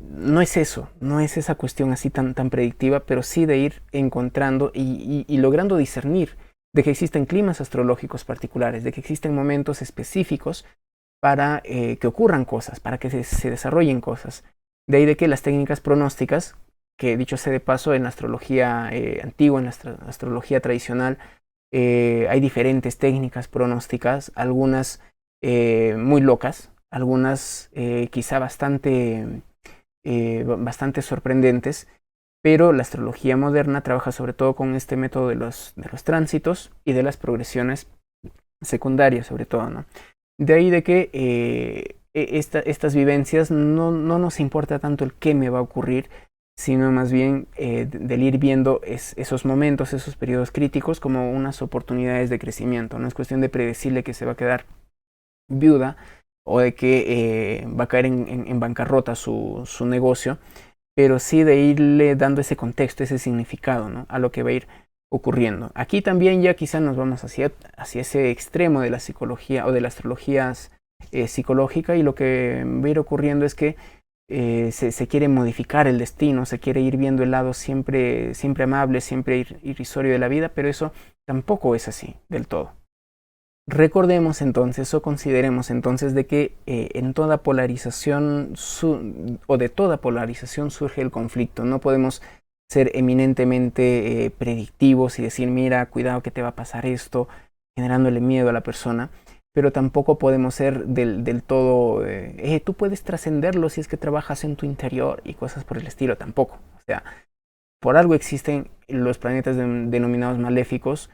No es eso, no es esa cuestión así tan predictiva, pero sí de ir encontrando y logrando discernir de que existen climas astrológicos particulares, de que existen momentos específicos para que ocurran cosas, para que se desarrollen cosas. De ahí de que las técnicas pronósticas, que dicho sea de paso, en la astrología antigua, en la astrología tradicional, hay diferentes técnicas pronósticas, algunas muy locas, algunas quizá bastante sorprendentes, pero la astrología moderna trabaja sobre todo con este método de los tránsitos y de las progresiones secundarias, sobre todo, ¿no? De ahí de que estas vivencias no nos importa tanto el qué me va a ocurrir, sino más bien del ir viendo esos momentos, esos periodos críticos como unas oportunidades de crecimiento. No es cuestión de predecirle que se va a quedar viuda o de que va a caer en bancarrota su negocio, pero sí de irle dando ese contexto, ese significado, ¿no? A lo que va a ir ocurriendo. Aquí también ya quizá nos vamos hacia ese extremo de la psicología o de la astrología psicológica, y lo que va a ir ocurriendo es que se quiere modificar el destino, se quiere ir viendo el lado siempre amable, siempre irrisorio de la vida, pero eso tampoco es así del todo. Recordemos entonces o consideremos entonces de que en toda polarización de toda polarización surge el conflicto. No podemos ser eminentemente predictivos y decir, mira, cuidado que te va a pasar esto, generándole miedo a la persona, pero tampoco podemos ser del todo, tú puedes trascenderlo si es que trabajas en tu interior y cosas por el estilo, tampoco. O sea, por algo existen los planetas denominados maléficos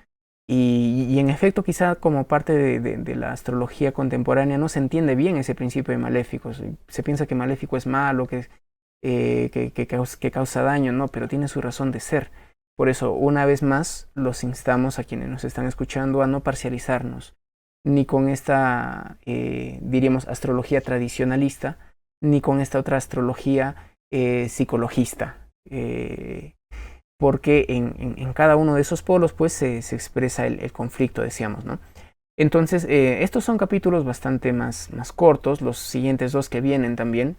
y en efecto quizá como parte de la astrología contemporánea no se entiende bien ese principio de maléficos. Se piensa que maléfico es malo, que causa daño, no, pero tiene su razón de ser. Por eso, una vez más, los instamos a quienes nos están escuchando a no parcializarnos, ni con esta, diríamos, astrología tradicionalista, ni con esta otra astrología psicologista. Porque en cada uno de esos polos pues se expresa el conflicto, decíamos, ¿no? Entonces, estos son capítulos bastante más cortos, los siguientes dos que vienen también,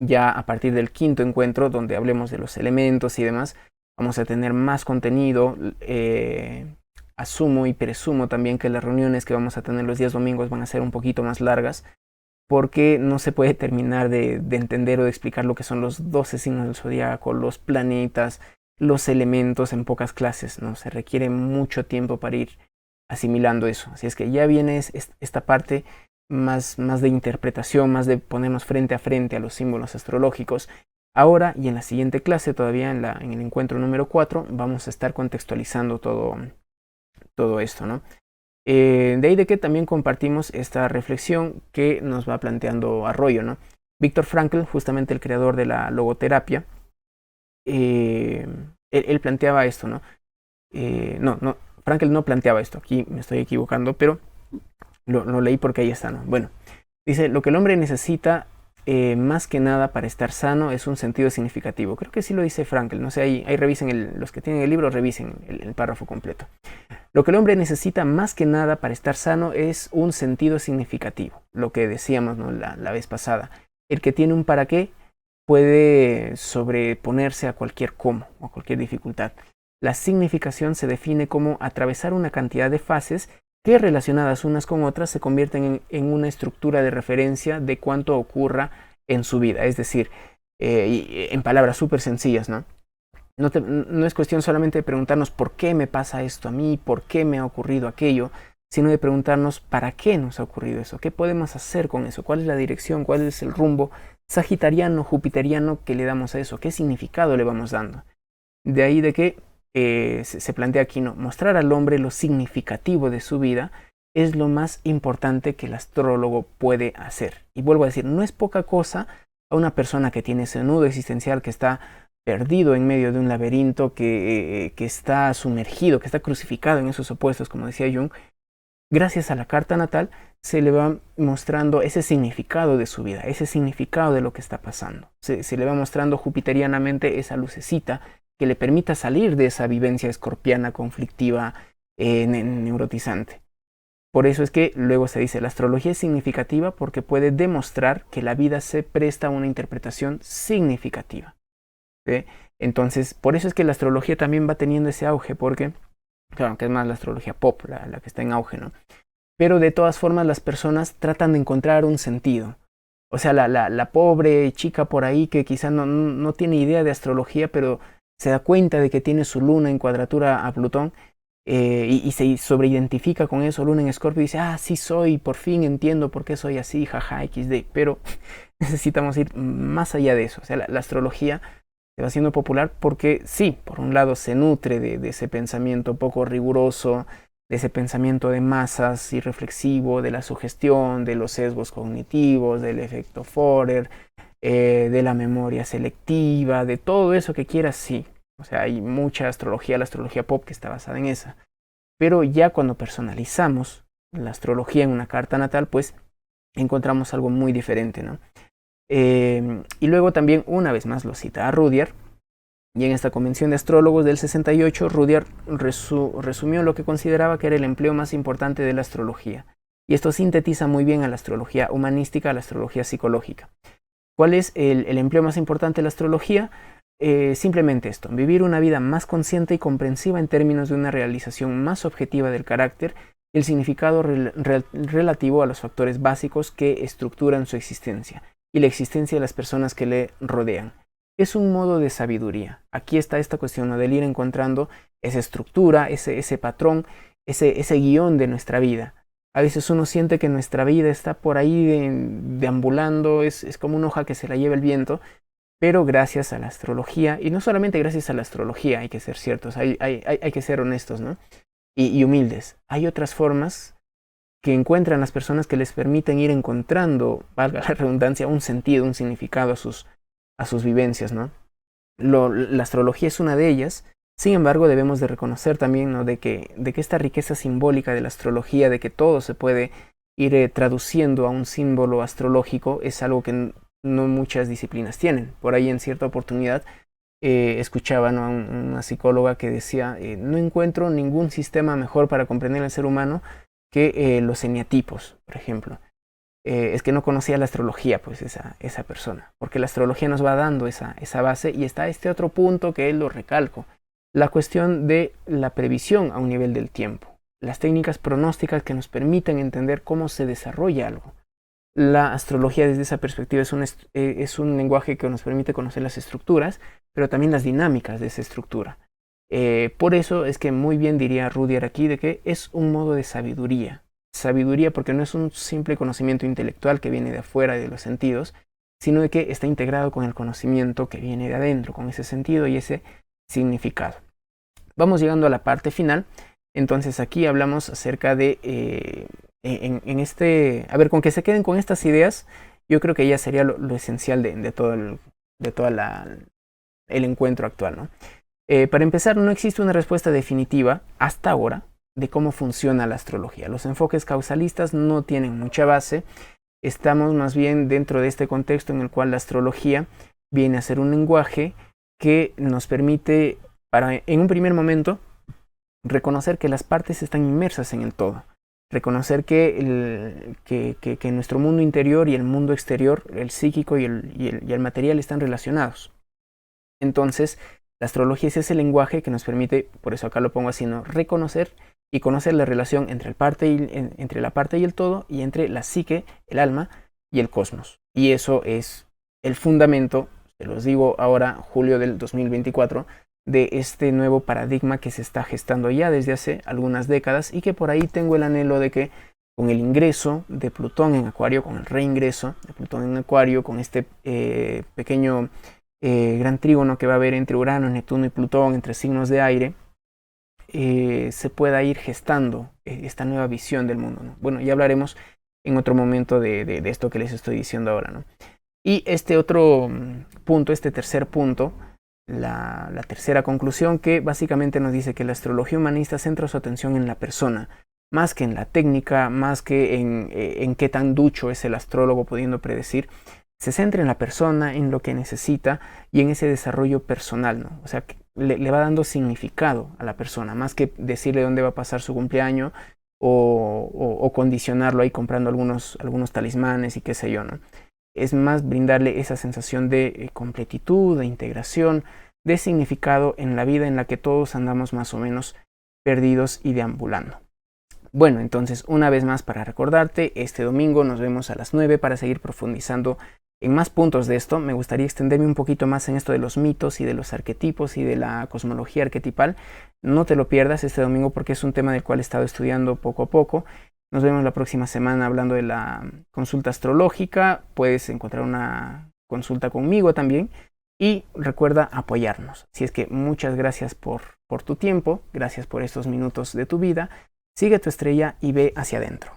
ya a partir del quinto encuentro, donde hablemos de los elementos y demás, vamos a tener más contenido. Asumo y presumo también que las reuniones que vamos a tener los días domingos van a ser un poquito más largas, porque no se puede terminar de entender o de explicar lo que son los 12 signos del zodiaco, los planetas, los elementos en pocas clases, ¿no? Se requiere mucho tiempo para ir asimilando eso. Así es que ya viene esta parte más de interpretación, más de ponernos frente a frente a los símbolos astrológicos. Ahora y en la siguiente clase, todavía en el encuentro número 4, vamos a estar contextualizando todo esto, ¿no? De ahí de que también compartimos esta reflexión que nos va planteando Arroyo, ¿no? Viktor Frankl, justamente el creador de la logoterapia, él planteaba esto, ¿no? No, Frankl no planteaba esto, aquí me estoy equivocando, pero lo leí porque ahí está, ¿no? Bueno, dice, lo que el hombre necesita más que nada para estar sano es un sentido significativo. Creo que sí lo dice Frankl, no sé, ahí revisen, los que tienen el libro revisen el párrafo completo. Lo que el hombre necesita más que nada para estar sano es un sentido significativo, lo que decíamos, ¿no? la vez pasada. El que tiene un para qué puede sobreponerse a cualquier cómo o a cualquier dificultad. La significación se define como atravesar una cantidad de fases que relacionadas unas con otras se convierten en una estructura de referencia de cuánto ocurra en su vida. Es decir, en palabras súper sencillas, ¿no? No es cuestión solamente de preguntarnos por qué me pasa esto a mí, por qué me ha ocurrido aquello, sino de preguntarnos para qué nos ha ocurrido eso, qué podemos hacer con eso, cuál es la dirección, cuál es el rumbo sagitariano, jupiteriano que le damos a eso, qué significado le vamos dando. De ahí de que se plantea aquí, ¿no? Mostrar al hombre lo significativo de su vida es lo más importante que el astrólogo puede hacer. Y vuelvo a decir, no es poca cosa a una persona que tiene ese nudo existencial, que está perdido en medio de un laberinto, que está sumergido, que está crucificado en esos opuestos, como decía Jung. Gracias a la carta natal se le va mostrando ese significado de su vida, ese significado de lo que está pasando. Se le va mostrando jupiterianamente esa lucecita que le permita salir de esa vivencia escorpiana, conflictiva, neurotizante. Por eso es que luego se dice, la astrología es significativa porque puede demostrar que la vida se presta a una interpretación significativa. ¿Sí? Entonces, por eso es que la astrología también va teniendo ese auge, porque, claro, que es más la astrología pop, la que está en auge, ¿no? Pero de todas formas las personas tratan de encontrar un sentido. O sea, la pobre chica por ahí que quizá no tiene idea de astrología, pero se da cuenta de que tiene su luna en cuadratura a Plutón, y se sobreidentifica con eso, luna en Escorpio, y dice, sí soy, por fin entiendo por qué soy así, jaja, XD. Pero necesitamos ir más allá de eso. O sea, la astrología se va haciendo popular porque sí, por un lado se nutre de ese pensamiento poco riguroso, de ese pensamiento de masas irreflexivo, de la sugestión, de los sesgos cognitivos, del efecto Forer, de la memoria selectiva, de todo eso que quieras, sí. O sea, hay mucha astrología, la astrología pop que está basada en esa. Pero ya cuando personalizamos la astrología en una carta natal, pues encontramos algo muy diferente, ¿no? Y luego también, una vez más, lo cita a Rudyard. Y en esta convención de astrólogos del 68, Rudyard resumió lo que consideraba que era el empleo más importante de la astrología. Y esto sintetiza muy bien a la astrología humanística, a la astrología psicológica. ¿Cuál es el empleo más importante de la astrología? Simplemente esto, vivir una vida más consciente y comprensiva en términos de una realización más objetiva del carácter y el significado relativo a los factores básicos que estructuran su existencia y la existencia de las personas que le rodean. Es un modo de sabiduría. Aquí está esta cuestión, ¿no? Del ir encontrando esa estructura, ese patrón, ese guión de nuestra vida. A veces uno siente que nuestra vida está por ahí deambulando, es como una hoja que se la lleva el viento, pero gracias a la astrología, y no solamente gracias a la astrología, hay que ser ciertos, hay que ser honestos, ¿no? Y humildes. Hay otras formas que encuentran las personas que les permiten ir encontrando, valga la redundancia, un sentido, un significado a sus vivencias, ¿no? La astrología es una de ellas. Sin embargo, debemos de reconocer también, ¿no?, de que esta riqueza simbólica de la astrología, de que todo se puede ir traduciendo a un símbolo astrológico, es algo que no muchas disciplinas tienen. Por ahí en cierta oportunidad escuchaba, ¿no?, a una psicóloga que decía, no encuentro ningún sistema mejor para comprender al ser humano que los eneatipos, por ejemplo. Es que no conocía la astrología, pues esa persona, porque la astrología nos va dando esa base, y está este otro punto que lo recalco, la cuestión de la previsión a un nivel del tiempo, las técnicas pronósticas que nos permiten entender cómo se desarrolla algo. La astrología desde esa perspectiva es un lenguaje que nos permite conocer las estructuras, pero también las dinámicas de esa estructura. Por eso es que muy bien diría Rudyard aquí de que es un modo de sabiduría. Sabiduría porque no es un simple conocimiento intelectual que viene de afuera y de los sentidos, sino de que está integrado con el conocimiento que viene de adentro, con ese sentido y ese significado. Vamos llegando a la parte final. Entonces aquí hablamos acerca de a ver, con que se queden con estas ideas, yo creo que ya sería lo esencial de todo el encuentro actual, ¿no? Para empezar, no existe una respuesta definitiva hasta ahora de cómo funciona la astrología. Los enfoques causalistas no tienen mucha base. Estamos más bien dentro de este contexto en el cual la astrología viene a ser un lenguaje que nos permite, en un primer momento, reconocer que las partes están inmersas en el todo. Reconocer que nuestro mundo interior y el mundo exterior, el psíquico y el material, están relacionados. Entonces, la astrología es ese lenguaje que nos permite, por eso acá lo pongo así, ¿no?, reconocer y conocer la relación entre la parte y el todo, y entre la psique, el alma y el cosmos. Y eso es el fundamento, se los digo ahora, julio del 2024, de este nuevo paradigma que se está gestando ya desde hace algunas décadas, y que por ahí tengo el anhelo de que con el ingreso de Plutón en Acuario, con el reingreso de Plutón en Acuario, con este pequeño gran trígono que va a haber entre Urano, Neptuno y Plutón, entre signos de aire, se pueda ir gestando esta nueva visión del mundo, ¿no? Bueno, ya hablaremos en otro momento de esto que les estoy diciendo ahora, ¿no? Y este otro punto, este tercer punto, la tercera conclusión, que básicamente nos dice que la astrología humanista centra su atención en la persona, más que en la técnica, más que en qué tan ducho es el astrólogo pudiendo predecir. Se centra en la persona, en lo que necesita y en ese desarrollo personal, ¿no? O sea, que le va dando significado a la persona, más que decirle dónde va a pasar su cumpleaños o condicionarlo ahí comprando algunos talismanes y qué sé yo, ¿no? Es más brindarle esa sensación de completitud, de integración, de significado en la vida en la que todos andamos más o menos perdidos y deambulando. Bueno, entonces una vez más para recordarte, este domingo nos vemos a las 9 para seguir profundizando en más puntos de esto. Me gustaría extenderme un poquito más en esto de los mitos y de los arquetipos y de la cosmología arquetipal. No te lo pierdas este domingo porque es un tema del cual he estado estudiando poco a poco. Nos vemos la próxima semana hablando de la consulta astrológica. Puedes encontrar una consulta conmigo también. Y recuerda apoyarnos. Así es que muchas gracias por tu tiempo. Gracias por estos minutos de tu vida. Sigue tu estrella y ve hacia adentro.